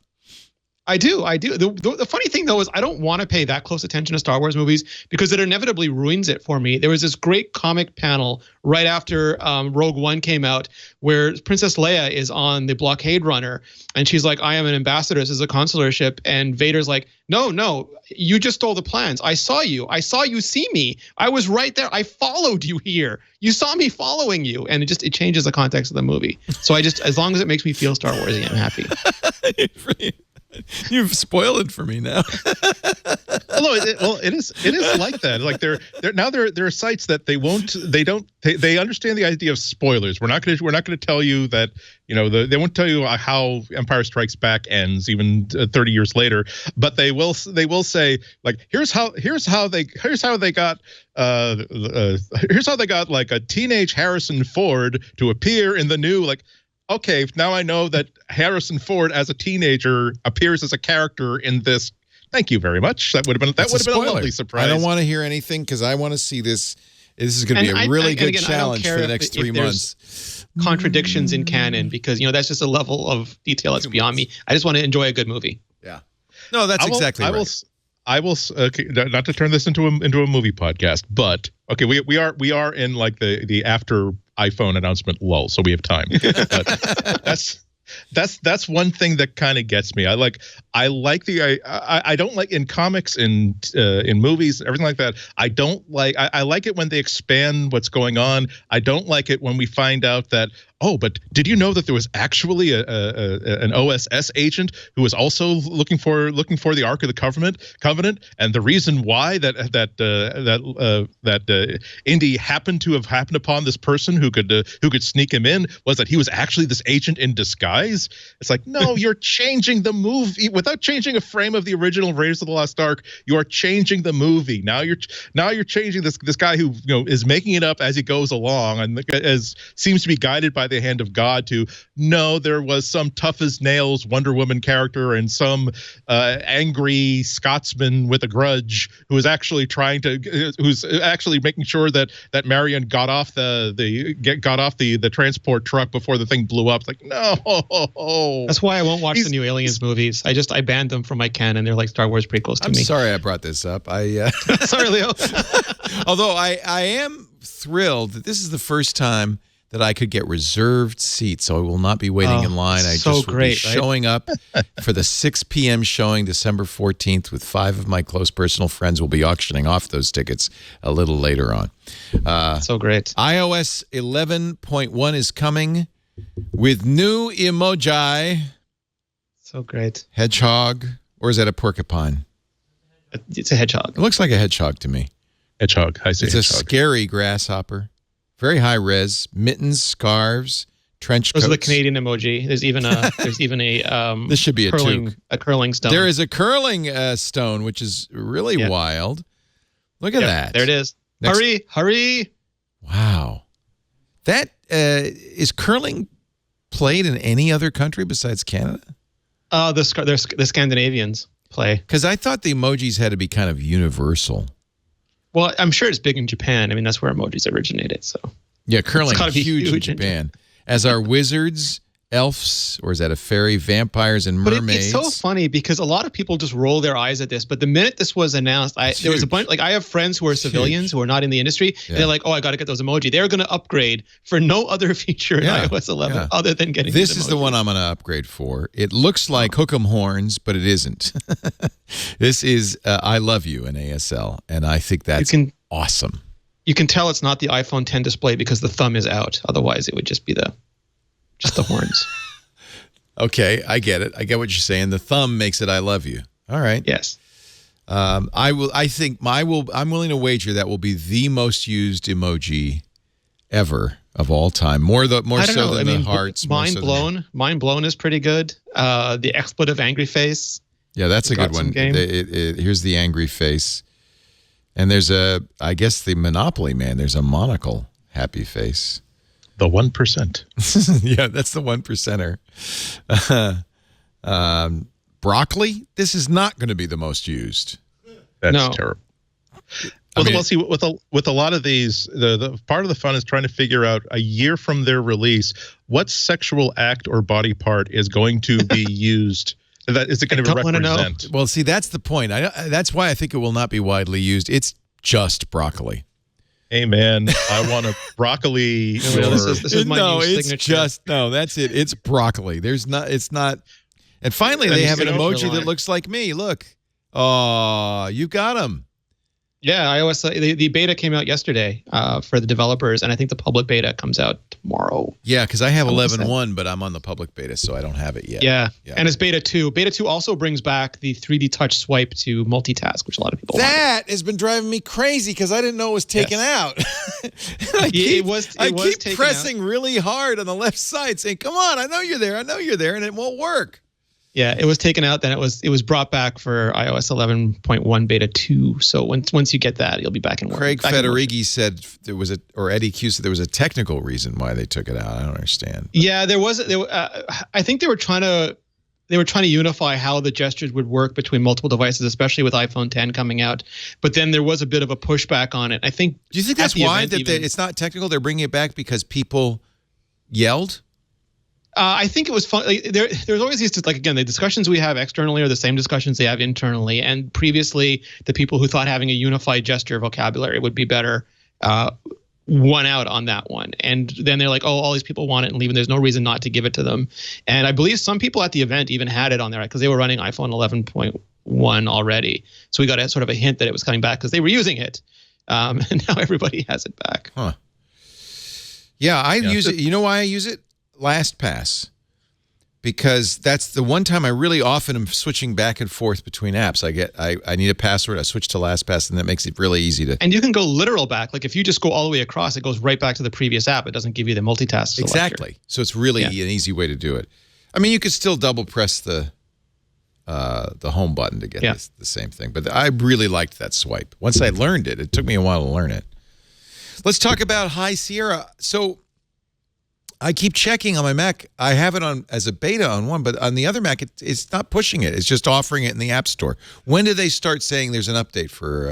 I do. The funny thing, though, is I don't want to pay that close attention to Star Wars movies because it inevitably ruins it for me. There was this great comic panel right after Rogue One came out where Princess Leia is on the blockade runner and she's like, I am an ambassador. This is a consular ship. And Vader's like, no, you just stole the plans. I saw you see me. I was right there. I followed you here. You saw me following you. And it changes the context of the movie. So as long as it makes me feel Star Warsy, I'm happy. You've spoiled it for me now. It is like that. Like there are sites that they understand the idea of spoilers. We're not going to tell you that they won't tell you how Empire Strikes Back ends even 30 years later, but they will say like here's how they got like a teenage Harrison Ford to appear in the new like. Okay, now I know that Harrison Ford as a teenager appears as a character in this. Thank you very much. That would have been a lovely surprise. I don't want to hear anything because I want to see this. This is going to be a really good challenge for the next 3 months. Contradictions in canon because that's just a level of detail that's beyond me. I just want to enjoy a good movie. Yeah. No, that's exactly right. I will not to turn this into a movie podcast, but okay, we are in like the after iPhone announcement lull, so we have time. But that's one thing that kind of gets me. I don't like in comics, in movies, everything like that. I like it when they expand what's going on. I don't like it when we find out that oh, but did you know that there was actually an OSS agent who was also looking for the Ark of the Covenant, and the reason why that Indy happened upon this person who could sneak him in was that he was actually this agent in disguise. It's like, no, you're changing the movie without changing a frame of the original Raiders of the Lost Ark. You are changing the movie. Now you're changing this guy who is making it up as he goes along, and as seems to be guided by the hand of God to no, there was some tough as nails Wonder Woman character and some angry Scotsman with a grudge who's actually making sure that Marion got off the transport truck before the thing blew up. It's like, no. That's why I won't watch the new Aliens movies. I banned them from my canon. They're like Star Wars prequels to me. I'm sorry I brought this up. Sorry, Leo. Although I am thrilled that this is the first time that I could get reserved seats, so I will not be waiting in line. I just will be showing up for the 6 p.m. showing December 14th with 5 of my close personal friends. We'll be auctioning off those tickets a little later on. So great. iOS 11.1 is coming with new emoji. So great. Hedgehog, or is that a porcupine? It's a hedgehog. It looks like a hedgehog to me. Hedgehog. I say it's hedgehog. A scary grasshopper. Very high res. Mittens, scarves, trench coats. Those are the Canadian emoji. There's even a this should be a curling stone. There is a curling stone, which is really wild. Look at that. There it is. Hurry! Wow, that is curling played in any other country besides Canada? The Scandinavians play. Because I thought the emojis had to be kind of universal. Well, I'm sure it's big in Japan. I mean, that's where emojis originated. So yeah, curling is huge in Japan. As are wizards, elves, or is that a fairy, vampires, and mermaids. But it's so funny because a lot of people just roll their eyes at this. But the minute this was announced, there was a bunch. Like I have friends who are civilians who are not in the industry, and they're like, "Oh, I got to get those emoji." They're going to upgrade for no other feature in iOS 11 other than getting this. Is the one I'm going to upgrade for. It looks like hook 'em horns, but it isn't. This is "I love you" in ASL, and I think that's awesome. You can tell it's not the iPhone 10 display because the thumb is out. Otherwise, it would just be the horns. Okay, I get it. I get what you're saying. The thumb makes it "I love you." All right. Yes. I'm willing to wager that will be the most used emoji ever of all time. More so than the hearts. Mind blown is pretty good. The expletive angry face. Yeah, that's a good one. Here's the angry face. And there's I guess the Monopoly man, there's a monocle happy face. The 1%. Yeah, that's the 1%er. Broccoli, this is not going to be the most used. That's terrible. Well, see, with a lot of these, the part of the fun is trying to figure out a year from their release, what sexual act or body part is going to be used. That is it going to represent? Well, see, that's the point. That's why I think it will not be widely used. It's just broccoli. Hey man, I want a broccoli. This is my new signature. That's it. It's broccoli. It's not. And finally, they have an emoji that looks like me. Look. Oh, you got him. Yeah, iOS. The beta came out yesterday for the developers, and I think the public beta comes out tomorrow. Yeah, because I have 11.1, but I'm on the public beta, so I don't have it yet. Yeah, and it's beta 2. Beta 2 also brings back the 3D touch swipe to multitask, which a lot of people want. That has been driving me crazy because I didn't know it was taken out. I keep pressing really hard on the left side, saying, "Come on, I know you're there, and it won't work." Yeah, it was taken out. Then it was brought back for iOS 11.1 beta 2. So once you get that, you'll be back in work. Craig Federighi said there was or Eddie Q said there was a technical reason why they took it out. I don't understand. Yeah, there was. I think they were trying to unify how the gestures would work between multiple devices, especially with iPhone 10 coming out. But then there was a bit of a pushback on it. I think. Do you think that's why it's not technical? They're bringing it back because people yelled. I think it was fun. There's always these, the discussions we have externally are the same discussions they have internally. And previously, the people who thought having a unified gesture vocabulary would be better won out on that one. And then they're like, oh, all these people want it and leaving. There's no reason not to give it to them. And I believe some people at the event even had it on there because they were running iPhone 11.1 already. So we got a sort of a hint that it was coming back because they were using it. And now everybody has it back. Huh. Yeah, I use it. You know why I use it? LastPass. Because that's the one time I really often am switching back and forth between apps. I need a password, I switch to LastPass, and that makes it really easy to. And you can go literal back. Like if you just go all the way across, it goes right back to the previous app. It doesn't give you the multitask selector. Exactly. So it's really an easy way to do it. I mean, you could still double press the home button to get the same thing. But I really liked that swipe. Once I learned it, it took me a while to learn it. Let's talk about High Sierra. So I keep checking on my Mac. I have it on as a beta on one, but on the other Mac, it's not pushing it. It's just offering it in the App Store. When do they start saying there's an update for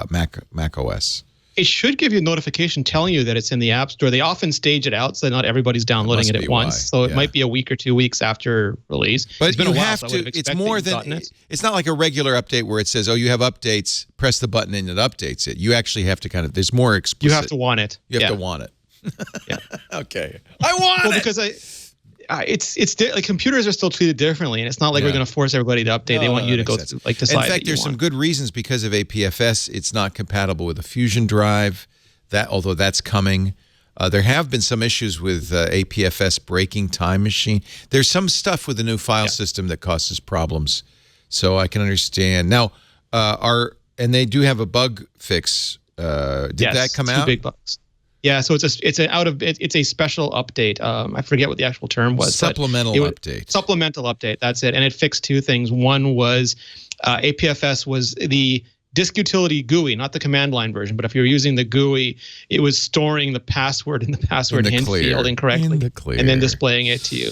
Mac OS? It should give you a notification telling you that it's in the App Store. They often stage it out so not everybody's downloading it at once. So it might be a week or 2 weeks after release. But it's been you a while, have so to. It's more than. It's not like a regular update where it says, "Oh, you have updates. Press the button and it updates it." You actually have to kind of. There's more explicit. You have to want it. You have to want it. Yeah. Okay. I want it. Because like computers are still treated differently, and it's not like we're going to force everybody to update. They want you to go decide. In fact, there's some good reasons because of APFS. It's not compatible with a Fusion drive. Although that's coming. There have been some issues with APFS breaking Time Machine. There's some stuff with the new file system that causes problems, so I can understand. Now, and they do have a bug fix. Did that come out? 2 big bugs. Yeah, so it's a special update. I forget what the actual term was. Supplemental update. Supplemental update. That's it, and it fixed 2 things. One was APFS was the disk utility GUI, not the command line version, but if you're using the GUI, it was storing the password in the password hint field incorrectly and then displaying it to you.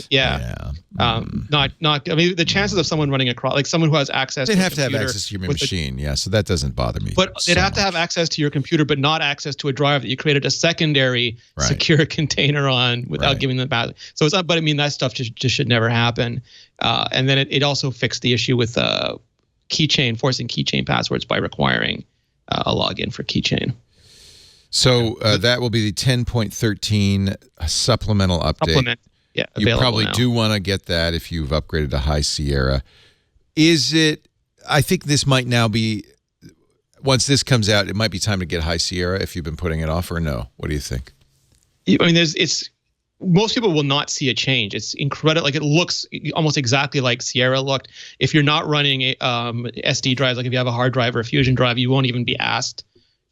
Not. I mean, the chances of someone running across, like someone who has access, they'd have to have access to your machine. So that doesn't bother me. But they'd have to have access to your computer, but not access to a drive that you created a secondary secure container on without giving them back. So it's not. But I mean, that stuff just should never happen. And then it also fixed the issue with forcing keychain passwords by requiring a login for keychain. So that will be the 10.13 supplemental update. You probably do want to get that if you've upgraded to High Sierra. I think this might now be, once this comes out, it might be time to get High Sierra if you've been putting it off, or no? What do you think? I mean, most people will not see a change. It's incredible. Like it looks almost exactly like Sierra looked. If you're not running SD drives, like if you have a hard drive or a Fusion drive, you won't even be asked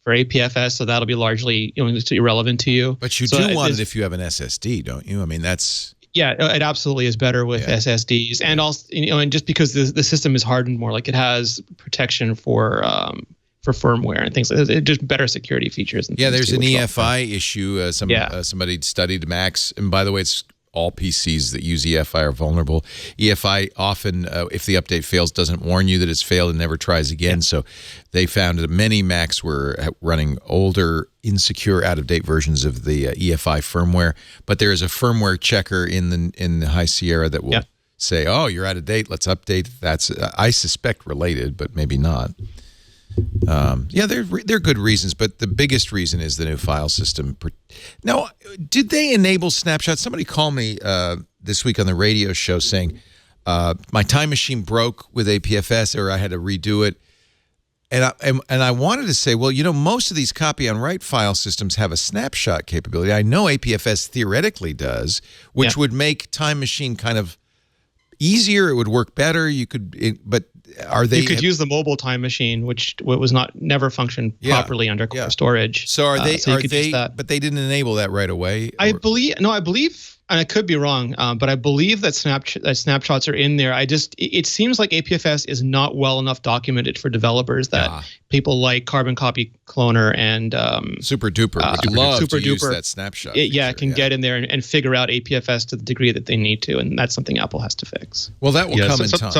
for APFS. So that'll be largely it's irrelevant to you. But you do want it if you have an SSD, don't you? I mean, that's. Yeah, it absolutely is better with SSDs, and also and just because the system is hardened more, like it has protection for firmware and things like that. Just better security features. And there's an EFI issue. Somebody studied Macs, and by the way, it's all PCs that use EFI are vulnerable. EFI often, if the update fails, doesn't warn you that it's failed and never tries again. So they found that many Macs were running older, insecure, out-of-date versions of the EFI firmware. But there is a firmware checker in the High Sierra that will say, "Oh, you're out of date. Let's update." That's I suspect related, but maybe not. They're good reasons, but the biggest reason is the new file system. Now, did they enable snapshots? Somebody called me this week on the radio show saying my Time Machine broke with APFS, or I had to redo it. And I wanted to say, well, most of these copy on write file systems have a snapshot capability. I know APFS theoretically does, which would make Time Machine kind of easier. It would work better. But are they? You could use the mobile Time Machine, which was never functioned properly under core storage. So are they? But they didn't enable that right away. I believe, and I could be wrong, but I believe that snapshots are in there. It seems like APFS is not well enough documented for developers that people like Carbon Copy Cloner and SuperDuper would love to use that snapshot. Can get in there and figure out APFS to the degree that they need to, and that's something Apple has to fix. Well, that will come in time.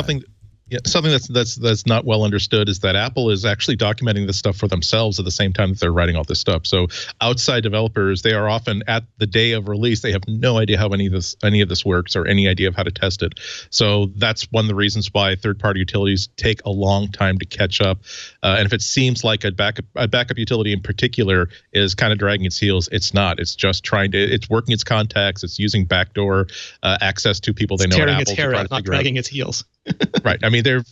Something that's not well understood is that Apple is actually documenting this stuff for themselves at the same time that they're writing all this stuff. So outside developers, they are often at the day of release, they have no idea how any of this works or any idea of how to test it. So that's one of the reasons why third-party utilities take a long time to catch up. And if it seems like a backup utility in particular is kind of dragging its heels, it's not. It's just it's working its contacts. It's using backdoor access to people they know at Apple. Tearing its hair out, not dragging its heels. Right. I mean, there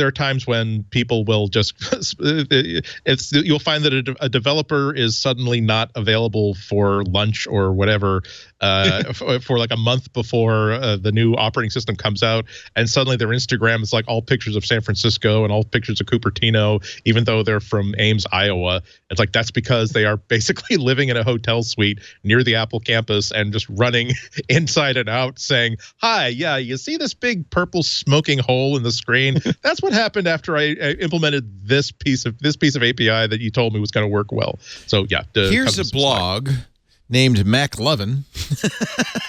are times when people will just you'll find that a developer is suddenly not available for lunch or whatever for like a month before the new operating system comes out, and suddenly their Instagram is like all pictures of San Francisco and all pictures of Cupertino, even though they're from Ames, Iowa. It's like that's because they are basically living in a hotel suite near the Apple campus and just running inside and out, saying, "Hi, yeah, you see this big purple smoking hole in the screen? That's what happened after I implemented this piece of API that you told me was going to work well." So yeah, here's a blog named MacLovin.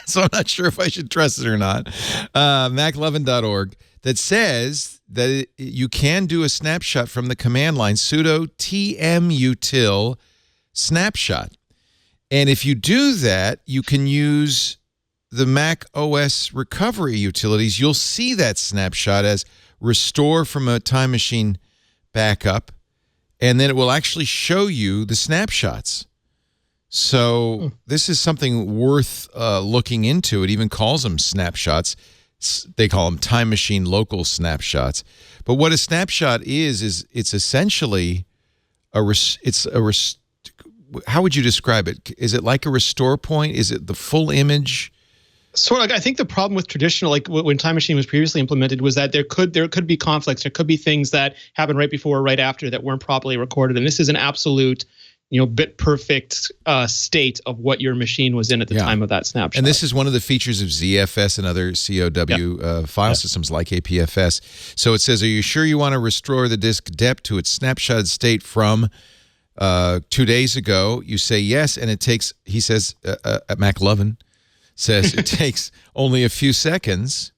So I'm not sure if I should trust it or not. MacLovin.org that says that you can do a snapshot from the command line, sudo tmutil snapshot. And if you do that, you can use the Mac OS recovery utilities. You'll see that snapshot as restore from a Time Machine backup, and then it will actually show you the snapshots. So this is something worth looking into. It even calls them snapshots. They call them Time Machine local snapshots. But what a snapshot is it's essentially how would you describe it? Is it like a restore point? Is it the full image? Sort of. Like, I think the problem with traditional, like when Time Machine was previously implemented, was that there could be conflicts. There could be things that happened right before or right after that weren't properly recorded. And this is an absolute, bit perfect state of what your machine was in at the time of that snapshot. And this is one of the features of ZFS and other COW file systems like APFS. So it says, are you sure you want to restore the disk depth to its snapshot state from 2 days ago? You say yes, and it takes, he says, at MacLovin, says it takes only a few seconds,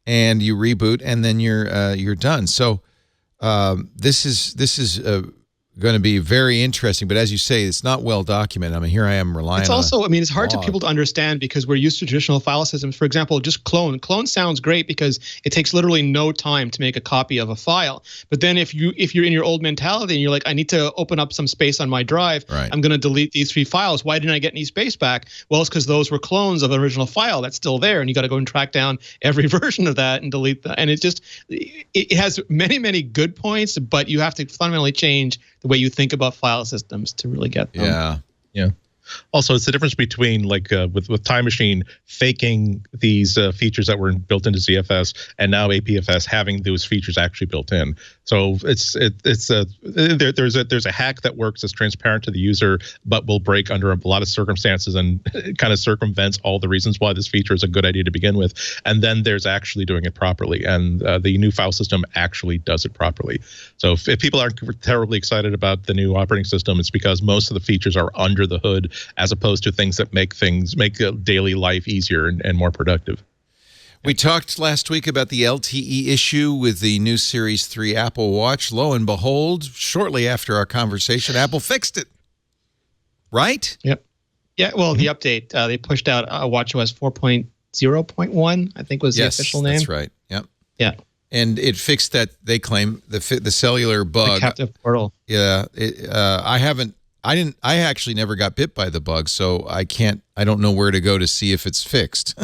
and you reboot, and then you're done. So this is going to be very interesting. But as you say, it's not well documented. I mean, here I am relying. It's also, I mean, it's hard for people to understand because we're used to traditional file systems. For example, just clone. Clone sounds great because it takes literally no time to make a copy of a file. But then if you're in your old mentality and you're like, I need to open up some space on my drive, right, I'm going to delete these 3 files. Why didn't I get any space back? Well, it's because those were clones of the original file that's still there, and you got to go and track down every version of that and delete that. And it has many, many good points, but you have to fundamentally change the way you think about file systems to really get them. Yeah. Also, it's the difference between like with Time Machine faking these features that were built into ZFS and now APFS having those features actually built in. So there's a hack that works that's transparent to the user, but will break under a lot of circumstances and kind of circumvents all the reasons why this feature is a good idea to begin with. And then there's actually doing it properly, and the new file system actually does it properly. So if people aren't terribly excited about the new operating system, it's because most of the features are under the hood, as opposed to things that make daily life easier and more productive. We talked last week about the LTE issue with the new Series 3 Apple Watch. Lo and behold, shortly after our conversation, Apple fixed it. Right? Yep. Yeah, well, the update, they pushed out WatchOS 4.0.1, I think was the official name. That's right. Yep. Yeah. And it fixed that, they claim, the cellular bug. The captive portal. Yeah. I actually never got bit by the bug, so I don't know where to go to see if it's fixed.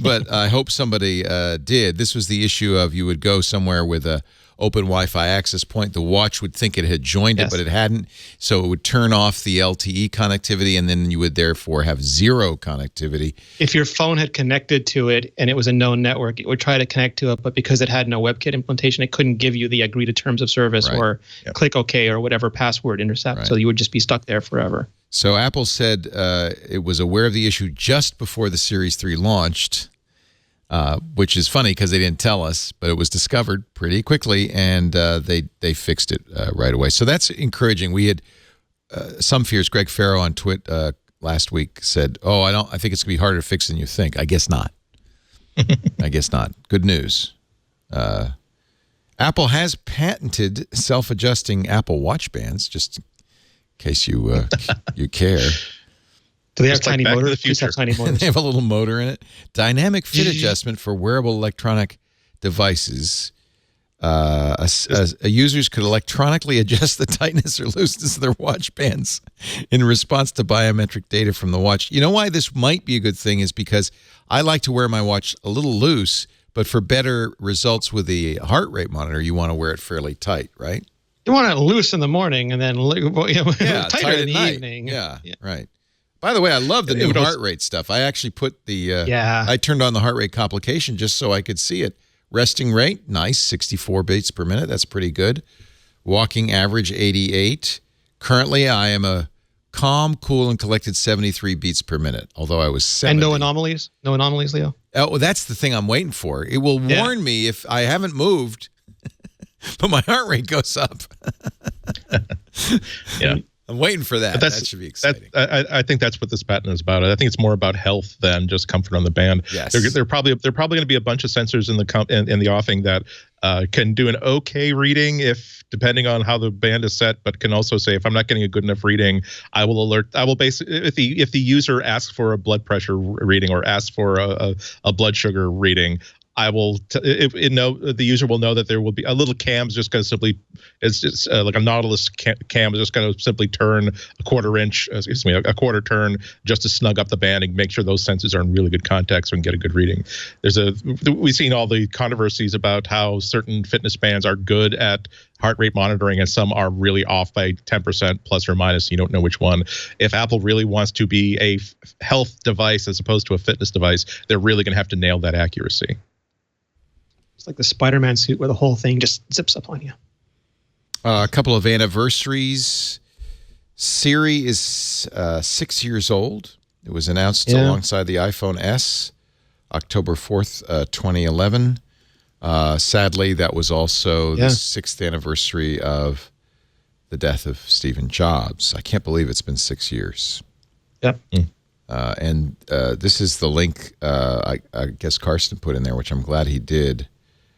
But I hope somebody did. This was the issue of you would go somewhere with a open Wi-Fi access point. The watch would think it had joined it, but it hadn't. So it would turn off the LTE connectivity, and then you would therefore have zero connectivity. If your phone had connected to it and it was a known network, it would try to connect to it, but because it had no WebKit implementation, it couldn't give you the agreed to terms of service or click OK or whatever password intercept. Right. So you would just be stuck there forever. So Apple said it was aware of the issue just before the Series 3 launched, which is funny because they didn't tell us, but it was discovered pretty quickly, and they fixed it right away. So that's encouraging. We had some fears. Greg Farrow on Twit last week said, I think it's going to be harder to fix than you think. I guess not. I guess not. Good news. Apple has patented self-adjusting Apple Watch bands, just in case you care. Do they have tiny motors? They have a little motor in it. Dynamic fit adjustment for wearable electronic devices. Users could electronically adjust the tightness or looseness of their watch bands in response to biometric data from the watch. You know why this might be a good thing is because I like to wear my watch a little loose, But for better results with the heart rate monitor, you want to wear it fairly tight, right? You want it loose in the morning and then tighter tight in the night. evening. Yeah, right. By the way, I love the new heart rate stuff. I actually put the I turned on the heart rate complication just so I could see it. Resting rate, nice, 64 beats per minute. That's pretty good. Walking average, 88. Currently, I am a calm, cool, and collected 73 beats per minute, although I was 70. And no anomalies? No anomalies, Leo? Oh, that's the thing I'm waiting for. It will warn me if I haven't moved, but my heart rate goes up. Yeah. I'm waiting for that. That should be exciting. I think that's what this patent is about. I think it's more about health than just comfort on the band. Yes. They're probably going to be a bunch of sensors in the offing that can do an okay reading if depending on how the band is set, but can also say if I'm not getting a good enough reading, I will alert. I will basically if the user asks for a blood pressure reading or asks for a blood sugar reading, I will the user will know that there will be a little cam's just going to simply it's like a Nautilus cam is just going to simply turn a quarter turn just to snug up the band and make sure those sensors are in really good contact so we can get a good reading. We've seen all the controversies about how certain fitness bands are good at heart rate monitoring and some are really off by 10% plus or minus. You don't know which one. If Apple really wants to be a health device as opposed to a fitness device, they're really going to have to nail that accuracy. It's like the Spider-Man suit where the whole thing just zips up on you. A couple of anniversaries. Siri is 6 years old. It was announced alongside the iPhone S, October 4th, 2011. Sadly, that was also the 6th anniversary of the death of Stephen Jobs. I can't believe it's been 6 years. Yep. And this is the link I guess Carsten put in there, which I'm glad he did,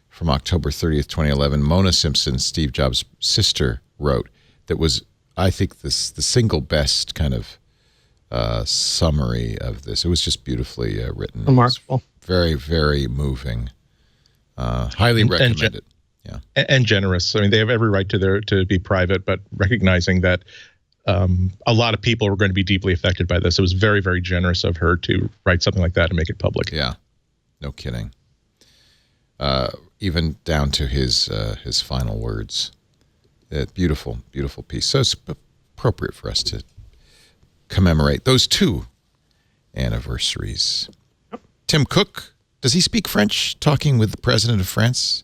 from October 30th, 2011. Mona Simpson, Steve Jobs' sister, wrote that was, I think, the single best kind of summary of this. It was just beautifully written. Remarkable. Very, very moving. Highly recommend it. Yeah. And generous. I mean, they have every right to be private, but recognizing that a lot of people were going to be deeply affected by this. It was very, very generous of her to write something like that and make it public. Yeah, no kidding. Even down to his final words. Beautiful, beautiful piece. So it's appropriate for us to commemorate those two anniversaries. Tim Cook, does he speak French? Talking with the president of France,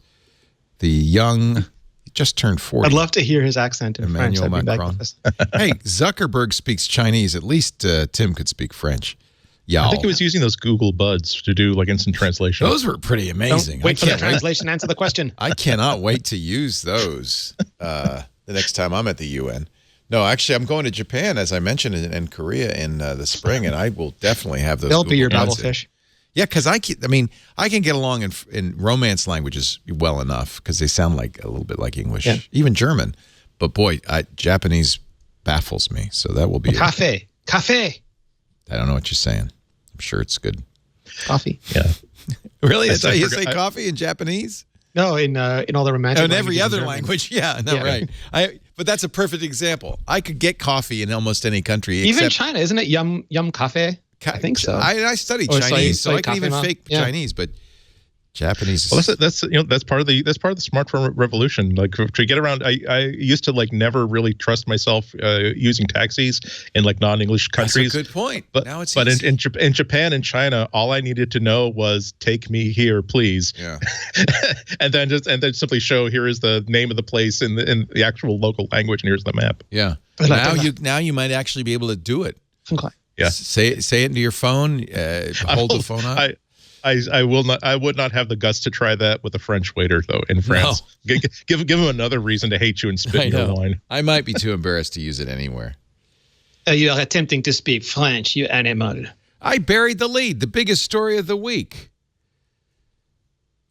the young, just turned 40. I'd love to hear his accent in Emmanuel French. Macron. Hey, Zuckerberg speaks Chinese. At least Tim could speak French. Yeah, I think he was using those Google Buds to do like instant translation. Those were pretty amazing. Wait for the translation. Answer the question. I cannot wait to use those the next time I'm at the UN. No, actually, I'm going to Japan, as I mentioned, and Korea in the spring, and I will definitely have those. They'll Google be your Buds battlefish. Yeah, because I can get along in Romance languages well enough because they sound like a little bit like English, even German. But boy, Japanese baffles me. So that will be cafe. I don't know what you're saying. I'm sure it's good. Coffee. Yeah. Really? That's how you say coffee in Japanese? No, in all the romantic. In every other language, right. But that's a perfect example. I could get coffee in almost any country. Even China, isn't it? Yum cafe. I think so. I studied Chinese, so I can even fake Chinese, but Japanese. Well, that's part of the smartphone revolution. Like to get around, I used to like never really trust myself using taxis in like non-English countries. That's a good point. But now it's in Japan and China, all I needed to know was "take me here, please." Yeah. and then simply show here is the name of the place in the actual local language, and here's the map. Yeah. Now you might actually be able to do it. Okay. Yeah. Say it into your phone. Hold the phone up. I will not. I would not have the guts to try that with a French waiter though in France. No. Give him another reason to hate you and spit in your wine. I might be too embarrassed to use it anywhere. You are attempting to speak French, you animal. I buried the lead. The biggest story of the week.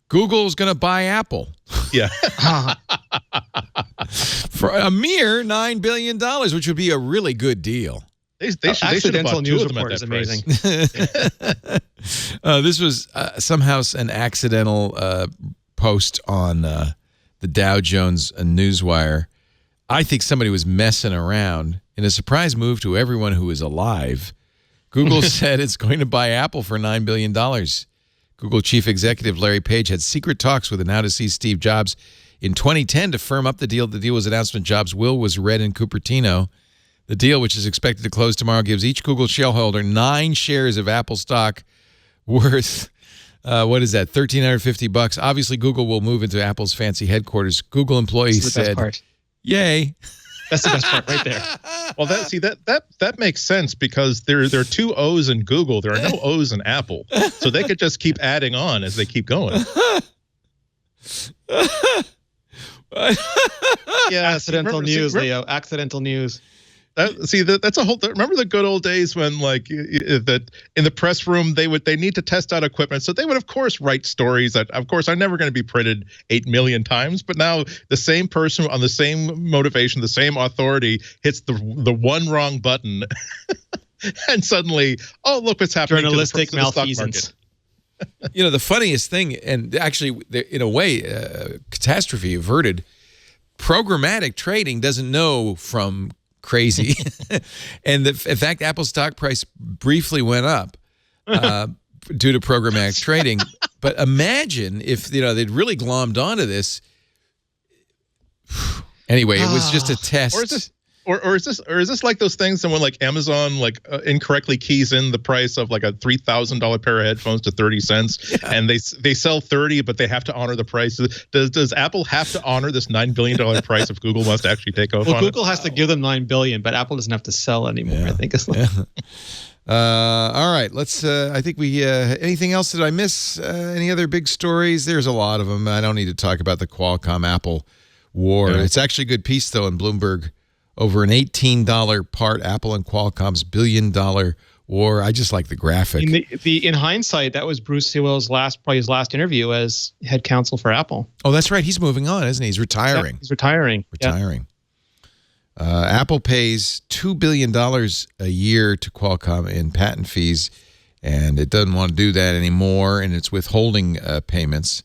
Google's going to buy Apple. Yeah. For a mere $9 billion, which would be a really good deal. They should have bought two of them at that price. This was somehow an accidental post on the Dow Jones Newswire. I think somebody was messing around. In a surprise move to everyone who is alive, Google said it's going to buy Apple for $9 billion. Google chief executive Larry Page had secret talks with the now-deceased Steve Jobs in 2010 to firm up the deal. The deal was announced when Jobs' will was read in Cupertino. The deal, which is expected to close tomorrow, gives each Google shareholder 9 shares of Apple stock worth, what is that, $1,350. Obviously, Google will move into Apple's fancy headquarters. Google employees said, yay. That's the best part right there. Well, that makes sense because there are 2 O's in Google. There are no O's in Apple. So they could just keep adding on as they keep going. Yeah, accidental news, Leo. Accidental news. That's a whole. Remember the good old days when, like, that in the press room they need to test out equipment, so they would of course write stories that of course are never going to be printed 8 million times. But now the same person on the same motivation, the same authority hits the one wrong button, and suddenly, oh, look what's happening. Journalistic to the malfeasance. You know, the funniest thing, and actually, in a way, catastrophe averted. Programmatic trading doesn't know from crazy, and in fact, Apple's stock price briefly went up due to programmatic trading. But imagine if they'd really glommed onto this. Anyway, it was just a test. Or is this like those things when like Amazon incorrectly keys in the price of like a $3,000 pair of headphones to 30 cents, and they sell 30, but they have to honor the price? Does Apple have to honor this $9 billion price if Google wants to actually take off? Well, Google has to give them $9 billion, but Apple doesn't have to sell anymore. Yeah. I think it's like. All right, let's. I think we. Anything else? Did I miss any other big stories? There's a lot of them. I don't need to talk about the Qualcomm Apple war. Yeah. It's actually a good piece though in Bloomberg. Over an $18 part, Apple and Qualcomm's billion-dollar war. I just like the graphic. In hindsight, that was Bruce Sewell's last interview as head counsel for Apple. Oh, that's right. He's moving on, isn't he? He's retiring. Yeah, he's retiring. Apple pays $2 billion a year to Qualcomm in patent fees, and it doesn't want to do that anymore, and it's withholding payments.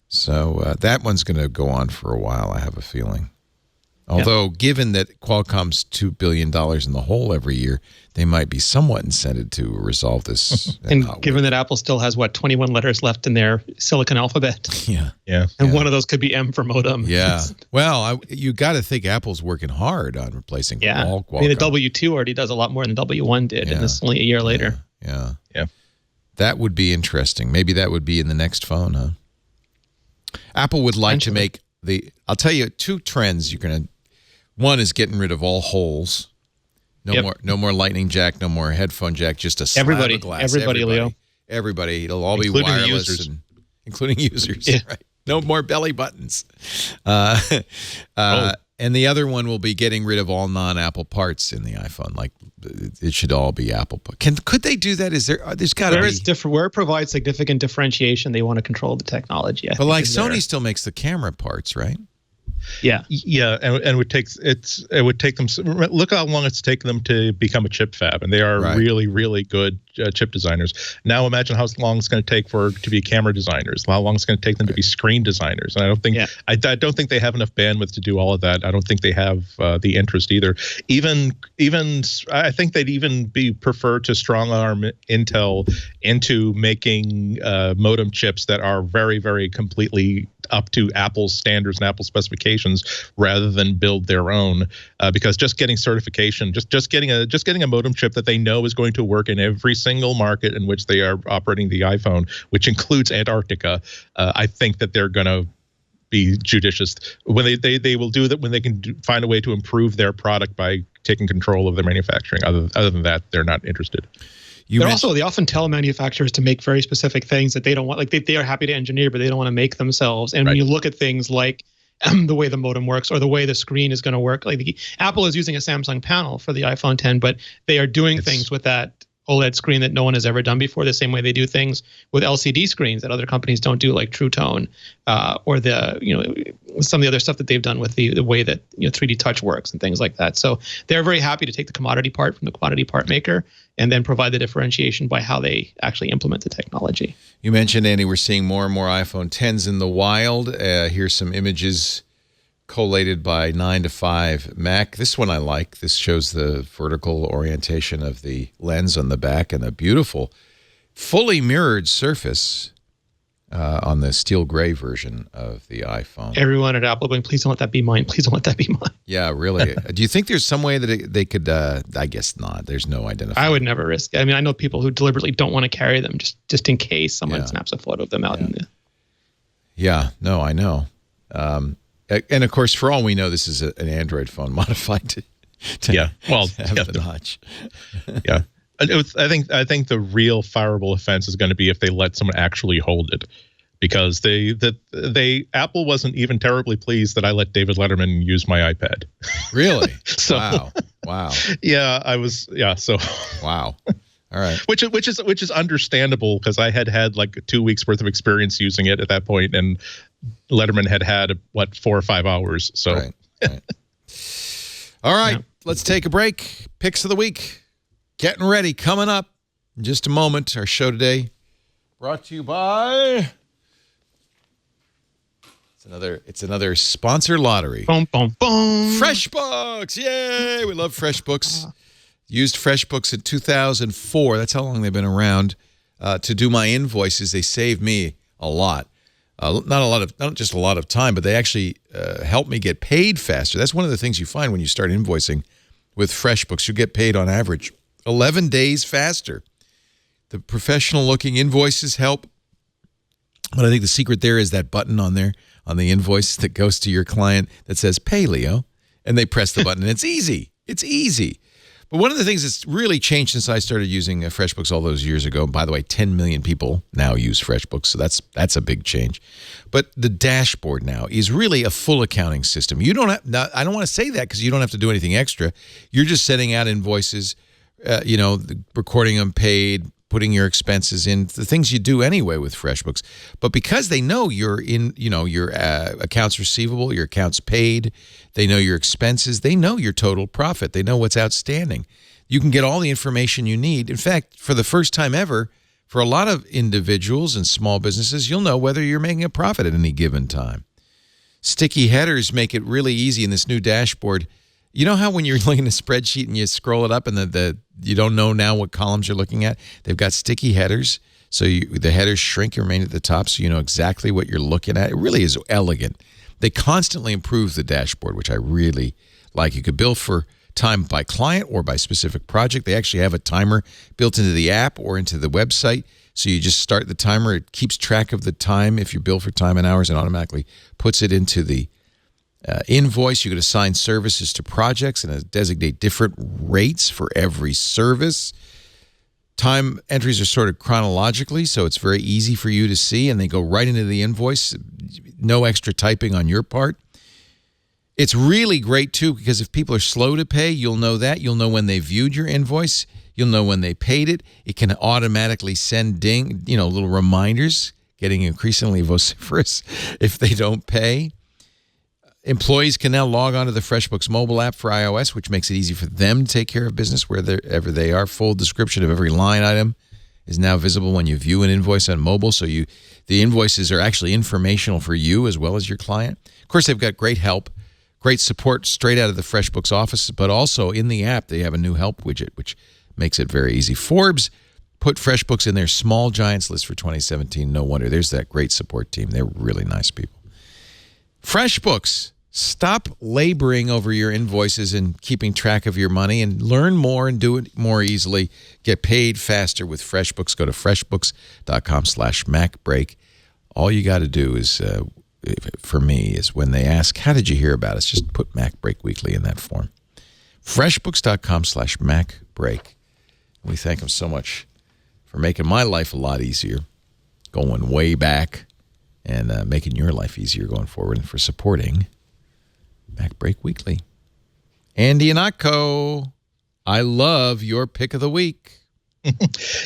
So that one's going to go on for a while, I have a feeling. Although, given that Qualcomm's $2 billion in the hole every year, they might be somewhat incented to resolve this. And given that Apple still has, 21 letters left in their silicon alphabet. Yeah. And one of those could be M for modem. Yeah. Well, you got to think Apple's working hard on replacing Qualcomm. I mean, the W2 already does a lot more than W1 did, and this is only a year later. Yeah. That would be interesting. Maybe that would be in the next phone, huh? Apple would like to make I'll tell you 2 trends you're going to. One is getting rid of all holes. No more lightning jack, no more headphone jack, just a slab of glass. Everybody, Leo. Everybody. It'll all including be wireless. Users. Including users. Yeah. Right. No more belly buttons. And the other one will be getting rid of all non-Apple parts in the iPhone. Like it should all be Apple. Could they do that? There's got to be. Where it provides significant differentiation, they want to control the technology. But like Sony still makes the camera parts, right? Yeah, and it would take them. Look how long it's taken them to become a chip fab, and they are really, really good chip designers. Now imagine how long it's going to take to be camera designers. How long it's going to take them to be screen designers. And I don't think I don't think they have enough bandwidth to do all of that. I don't think they have the interest either. Even I think they'd even prefer to strong arm Intel into making modem chips that are very, very completely up to Apple's standards and Apple specifications rather than build their own, because just getting certification, just getting a modem chip that they know is going to work in every single market in which they are operating the iPhone, which includes Antarctica, I think that they're going to be judicious when they will do that when they can find a way to improve their product by taking control of their manufacturing. Other than that, they're not interested. They often tell manufacturers to make very specific things that they don't want. Like they are happy to engineer, but they don't want to make themselves. And when you look at things like the way the modem works or the way the screen is going to work, like Apple is using a Samsung panel for the iPhone 10, but they are doing things with that OLED screen that no one has ever done before, the same way they do things with LCD screens that other companies don't do, like True Tone, or some of the other stuff that they've done with the way that 3D Touch works and things like that. So they're very happy to take the commodity part from the commodity part maker and then provide the differentiation by how they actually implement the technology. You mentioned, Andy, we're seeing more and more iPhone 10s in the wild. Here's some images collated by 9 to 5 Mac. This one I like. This shows the vertical orientation of the lens on the back and a beautiful, fully mirrored surface. on the steel gray version of the iPhone. Everyone at Apple going, please don't let that be mine. Please don't let that be mine. Yeah, really. Do you think there's some way that they could? I guess not. There's no identifier. I would never risk it. I mean, I know people who deliberately don't want to carry them just in case someone snaps a photo of them out in the. Yeah, no, I know. And of course, for all we know, this is an Android phone modified to have the notch. Yeah, I think the real fireable offense is going to be if they let someone actually hold it, because Apple wasn't even terribly pleased that I let David Letterman use my iPad. Really? So, wow. Yeah, I was. Yeah, so. Wow. All right. Which is understandable, because I had like 2 weeks worth of experience using it at that point, and Letterman had 4 or 5 hours. So. Right. All right. Let's take a break. Picks of the week. Getting ready. Coming up in just a moment. Our show today brought to you by. It's another sponsor lottery. Boom, boom, boom. FreshBooks. Yay. We love FreshBooks. Used FreshBooks in 2004. That's how long they've been around to do my invoices. They saved me a lot. Not just a lot of time, but they actually help me get paid faster. That's one of the things you find when you start invoicing with FreshBooks. You get paid on average 11 days faster. The professional-looking invoices help, but I think the secret there is that button on there on the invoice that goes to your client that says "Pay Leo," and they press the button. And it's easy. It's easy. But one of the things that's really changed since I started using FreshBooks all those years ago, and by the way, 10 million people now use FreshBooks, so that's a big change. But the dashboard now is really a full accounting system. You don't have, now, I don't want to say that because you don't have to do anything extra. You're just sending out invoices, recording them paid, putting your expenses in, the things you do anyway with FreshBooks. But because they know your accounts receivable, your accounts paid, they know your expenses, they know your total profit, they know what's outstanding. You can get all the information you need. In fact, for the first time ever, for a lot of individuals and small businesses, you'll know whether you're making a profit at any given time. Sticky headers make it really easy in this new dashboard. You know how when you're looking at a spreadsheet and you scroll it up and you don't know now what columns you're looking at? They've got sticky headers, so the headers shrink and remain at the top so you know exactly what you're looking at. It really is elegant. They constantly improve the dashboard, which I really like. You could bill for time by client or by specific project. They actually have a timer built into the app or into the website, so you just start the timer. It keeps track of the time if you bill for time and hours and automatically puts it into the invoice. You could assign services to projects and designate different rates for every service. Time entries are sorted chronologically, so it's very easy for you to see, and they go right into the invoice. No extra typing on your part. It's really great, too, because if people are slow to pay, you'll know that. You'll know when they viewed your invoice. You'll know when they paid it. It can automatically send little reminders, getting increasingly vociferous if they don't pay. Employees can now log on to the FreshBooks mobile app for iOS, which makes it easy for them to take care of business wherever they are. Full description of every line item is now visible when you view an invoice on mobile, so the invoices are actually informational for you as well as your client. Of course, they've got great help, great support straight out of the FreshBooks office, but also in the app they have a new help widget, which makes it very easy. Forbes put FreshBooks in their Small Giants list for 2017. No wonder. There's that great support team. They're really nice people. FreshBooks. Stop laboring over your invoices and keeping track of your money, and learn more and do it more easily. Get paid faster with FreshBooks. Go to freshbooks.com/MacBreak. All you got to do is, for me, is when they ask, how did you hear about us? Just put MacBreak Weekly in that form. Freshbooks.com/MacBreak. We thank them so much for making my life a lot easier, going way back, and making your life easier going forward, and for supporting MacBreak Weekly. Andy Ihnatko, I love your pick of the week.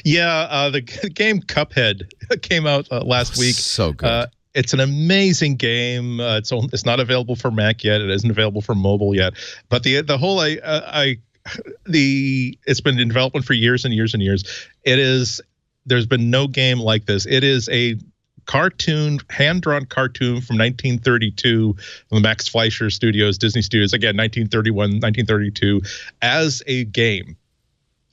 Yeah, the game Cuphead came out last week. So good. It's an amazing game. It's not available for Mac yet. It isn't available for mobile yet. But it's been in development for years and years and years. There's been no game like this. It is a hand-drawn cartoon from 1932 from the Max Fleischer Studios, Disney Studios, again, 1931, 1932, as a game.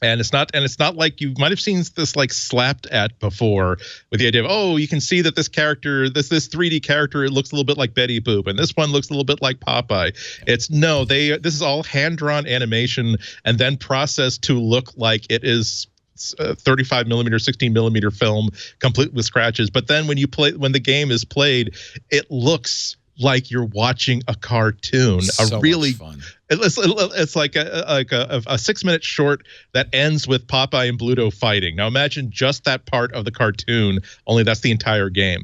And it's not like you might have seen this like slapped at before with the idea of, oh, you can see that this character, this 3D character, it looks a little bit like Betty Boop, and this one looks a little bit like Popeye. It's no, this is all hand-drawn animation and then processed to look like it is 35 millimeter, 16 millimeter film, complete with scratches. But then when the game is played, it looks like you're watching a cartoon. So really much fun. It's like a 6-minute short that ends with Popeye and Bluto fighting. Now imagine just that part of the cartoon, only that's the entire game.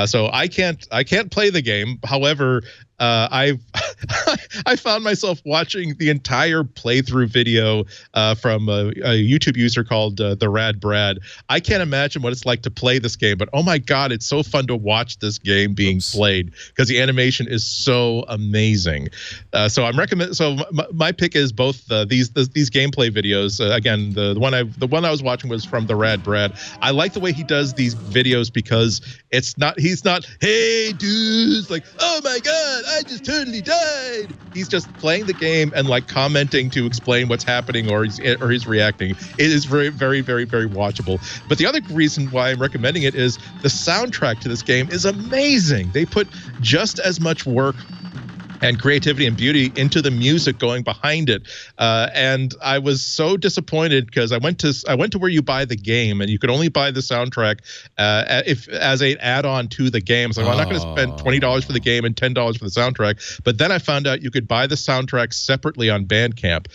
So I can't play the game. However, I found myself watching the entire playthrough video from a YouTube user called the Rad Brad. I can't imagine what it's like to play this game, but oh my God, it's so fun to watch this game being played because the animation is so amazing. So I'm recommending. So my pick is both these gameplay videos. Again, the one I was watching was from the Rad Brad. I like the way he does these videos because he's not, hey dudes, like, oh my God, I just totally died. He's just playing the game and like commenting to explain what's happening or he's reacting. It is very, very, very, very watchable. But the other reason why I'm recommending it is the soundtrack to this game is amazing. They put just as much work and creativity and beauty into the music going behind it, and I was so disappointed because I went to where you buy the game and you could only buy the soundtrack if as an add-on to the game. So I'm not going to spend $20 for the game and $10 for the soundtrack. But then I found out you could buy the soundtrack separately on Bandcamp.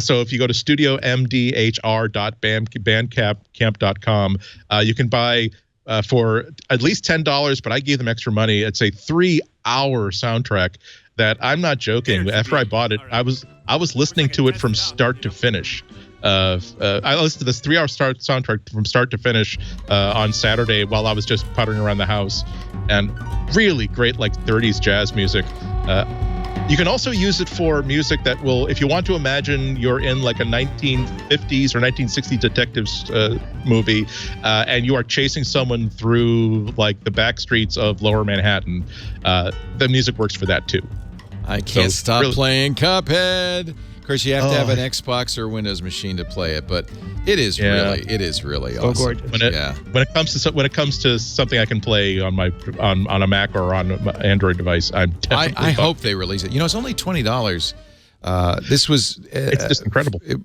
So if you go to studiomdhr.bandcamp.com, you can buy for at least $10, but I gave them extra money. It's a 3-hour soundtrack that I'm not joking. After I bought it, I was listening to it from start to finish. I listened to this 3-hour soundtrack from start to finish on Saturday while I was just puttering around the house, and really great like 30s jazz music. You can also use it for music that will, if you want to imagine you're in like a 1950s or 1960s detectives movie, and you are chasing someone through like the back streets of Lower Manhattan, the music works for that too. I can't stop playing Cuphead. Of course, you have to have an Xbox or Windows machine to play it, but it is really awesome. Gorgeous. When it comes to something I can play on a Mac or on an Android device, I hope they release it. You know, it's only $20. This was it's just incredible. I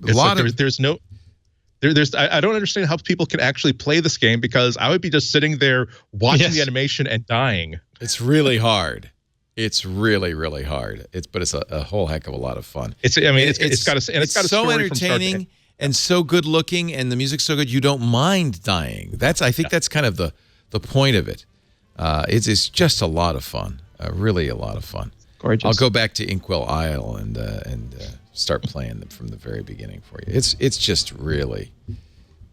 don't understand how people can actually play this game because I would be just sitting there watching the animation and dying. It's really hard. It's really, really hard. But it's a whole heck of a lot of fun. It's got a so entertaining and so good looking, and the music's so good you don't mind dying. I think that's kind of the point of it. It's just a lot of fun. Really a lot of fun. Gorgeous. I'll go back to Inkwell Isle and start playing them from the very beginning for you. It's just really,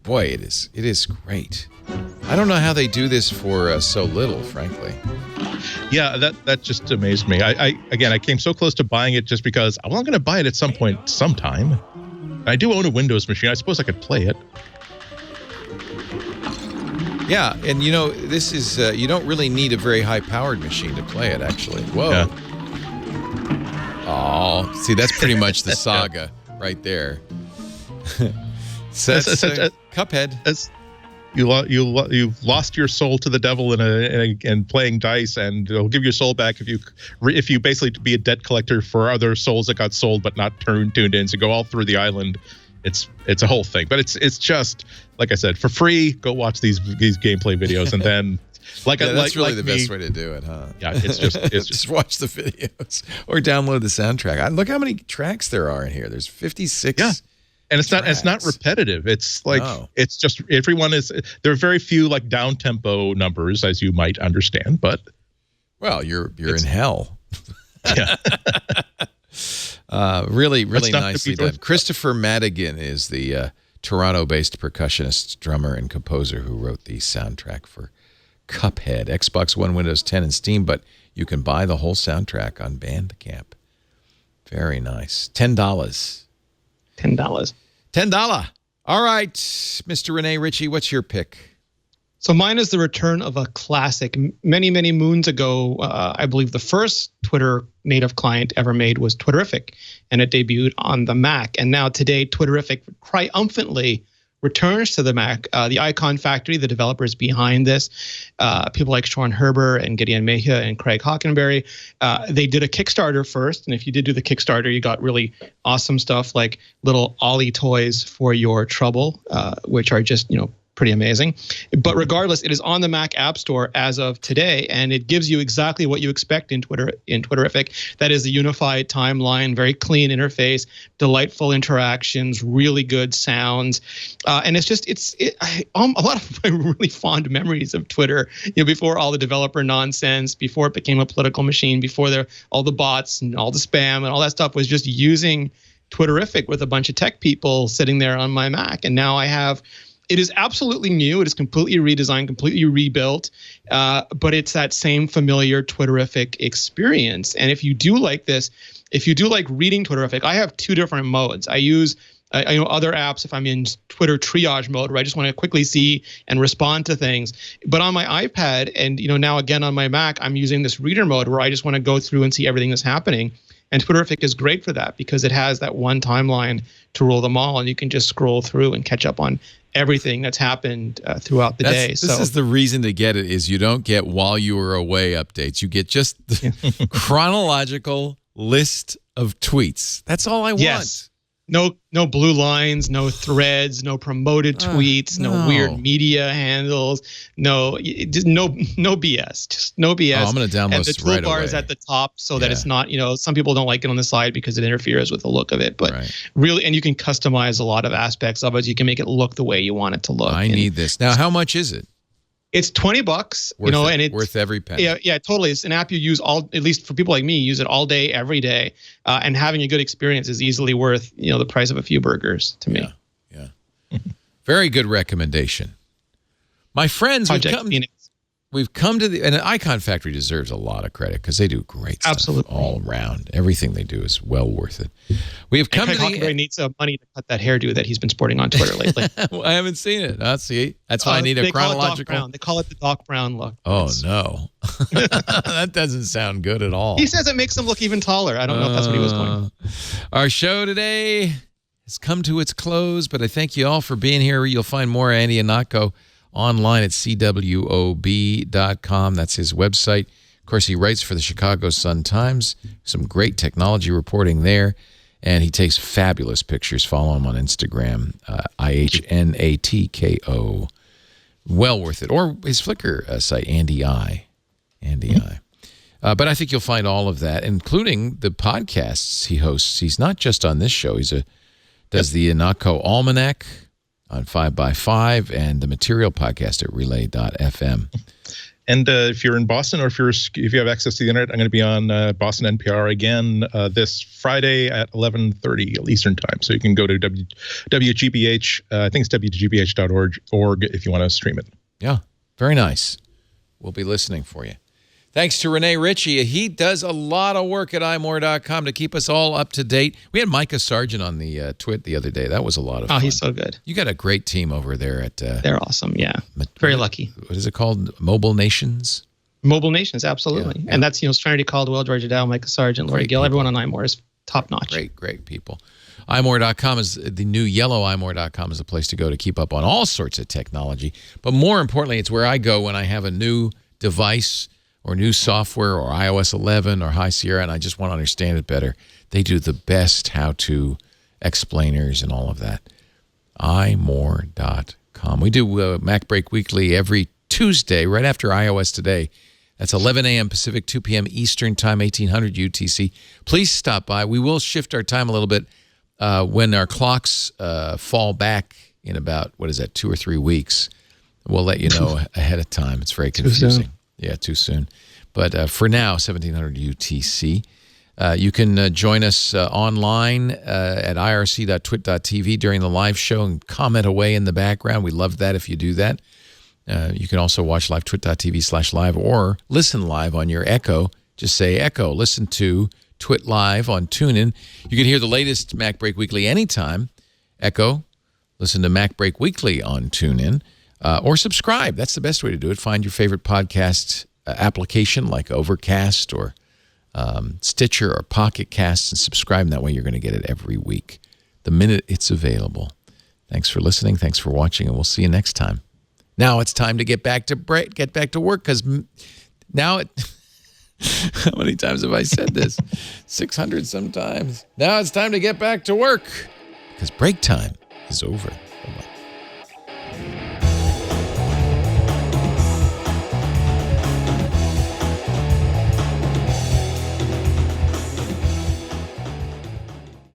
boy, it is great. I don't know how they do this for so little, frankly. Yeah, that just amazed me. I came so close to buying it just because I'm going to buy it at some point, sometime. I do own a Windows machine. I suppose I could play it. Yeah, and you know, this is you don't really need a very high-powered machine to play it, actually. Whoa. Yeah. Oh, see, that's pretty much the saga right there. So that's Cuphead. You've lost your soul to the devil in playing dice, and it'll give your soul back if you basically be a debt collector for other souls that got sold but not tuned in. So go all through the island. It's a whole thing, but it's just like I said, for free. Go watch these gameplay videos, and then that's really the best way to do it, huh? Yeah, it's just watch the videos or download the soundtrack. Look how many tracks there are in here. There's 56. Yeah. And it's not repetitive. It's like it's just everyone is. There are very few like down tempo numbers, as you might understand. But you're in hell. Yeah. Really nicely done. Christopher Madigan is the Toronto-based percussionist, drummer, and composer who wrote the soundtrack for Cuphead, Xbox One, Windows 10, and Steam. But you can buy the whole soundtrack on Bandcamp. Very nice. $10. $10. $10. All right, Mr. Rene Ritchie, what's your pick? So mine is the return of a classic. Many, many moons ago, I believe the first Twitter native client ever made was Twitterific, and it debuted on the Mac. And now today, Twitterific triumphantly returns to the Mac. The Icon Factory, the developers behind this, people like Sean Herber and Gideon Mejia and Craig Hockenberry, they did a Kickstarter first. And if you did do the Kickstarter, you got really awesome stuff like little Ollie toys for your trouble, which are just, pretty amazing. But regardless, it is on the Mac App Store as of today, and it gives you exactly what you expect in Twitterific. That is a unified timeline, very clean interface, delightful interactions, really good sounds, and a lot of my really fond memories of Twitter. Before all the developer nonsense, before it became a political machine, before all the bots and all the spam and all that stuff, was just using Twitterific with a bunch of tech people sitting there on my Mac, and now I have. It is absolutely new. It is completely redesigned, completely rebuilt, but it's that same familiar Twitterific experience. And if you do like this, if you do like reading Twitterific, I have two different modes. I use other apps if I'm in Twitter triage mode, where I just want to quickly see and respond to things. But on my iPad and now again on my Mac, I'm using this reader mode where I just want to go through and see everything that's happening. And Twitterific is great for that because it has that one timeline to rule them all, and you can just scroll through and catch up on everything that's happened throughout the day. This is the reason to get it, is you don't get while you were away updates. You get just the chronological list of tweets. That's all I want. Yes. No blue lines, no threads, no promoted tweets, no weird media handles, no BS, just no BS. I'm going to download this right away. And the toolbar is at the top so that it's not, some people don't like it on the side because it interferes with the look of it. But really, and you can customize a lot of aspects of it. You can make it look the way you want it to look. I need this. Now, how much is it? It's $20, and it's worth every penny. Yeah, totally. It's an app you use at least for people like me, use it all day, every day, and having a good experience is easily worth the price of a few burgers to me. Yeah. Very good recommendation. My friends, we've come to and Icon Factory deserves a lot of credit because they do great stuff all around. Everything they do is well worth it. We have come to Hockenberry needs money to cut that hairdo that he's been sporting on Twitter lately. Well, I haven't seen it. See, that's why I need a chronological. They call it the Doc Brown look. Oh no, that doesn't sound good at all. He says it makes him look even taller. I don't know if that's what he was going. Our show today has come to its close, but I thank you all for being here. You'll find more Andy Ihnatko online at cwob.com. That's his website. Of course, he writes for the Chicago Sun-Times. Some great technology reporting there. And he takes fabulous pictures. Follow him on Instagram, IHNATKO. Well worth it. Or his Flickr site, Andy I. But I think you'll find all of that, including the podcasts he hosts. He's not just on this show. He does the Ihnatko Almanac on 5x5 and the Material podcast at relay.fm. And if you're in Boston, or if you have access to the internet, I'm going to be on Boston NPR again this Friday at 11:30 Eastern time. So you can go to WGBH. I think it's WGBH.org if you want to stream it. Yeah, very nice. We'll be listening for you. Thanks to Rene Ritchie. He does a lot of work at imore.com to keep us all up to date. We had Micah Sargent on the twit the other day. That was a lot of fun. Oh, he's so good. You got a great team over there at... They're awesome, yeah. Very lucky. What is it called? Mobile Nations? Mobile Nations, absolutely. Yeah. And that's, Trinity Caldwell, Georgia Dow, Micah Sargent, Lori Gill. Everyone on imore is top-notch. Great people. imore.com is the new yellow. imore.com is a place to go to keep up on all sorts of technology. But more importantly, it's where I go when I have a new device or new software or iOS 11 or High Sierra, and I just want to understand it better. They do the best how-to explainers and all of that. imore.com. We do Mac Break Weekly every Tuesday, right after iOS Today. That's 11 a.m. Pacific, 2 p.m. Eastern Time, 1800 UTC. Please stop by. We will shift our time a little bit when our clocks fall back in about, 2 or 3 weeks. We'll let you know ahead of time. It's very confusing. Yeah, too soon. But for now, 1700 UTC. You can join us online at irc.twit.tv during the live show and comment away in the background. We love that if you do that. You can also watch live twit.tv/live or listen live on your Echo. Just say Echo. Listen to Twit Live on TuneIn. You can hear the latest Mac Break Weekly anytime. Echo. Listen to Mac Break Weekly on TuneIn. or subscribe. That's the best way to do it. Find your favorite podcast application like Overcast or Stitcher or Pocket Casts and subscribe. And that way you're going to get it every week, the minute it's available. Thanks for listening. Thanks for watching, and we'll see you next time. Now it's time to get back to work, because now it... How many times have I said this? 600 sometimes. Now it's time to get back to work, because break time is over.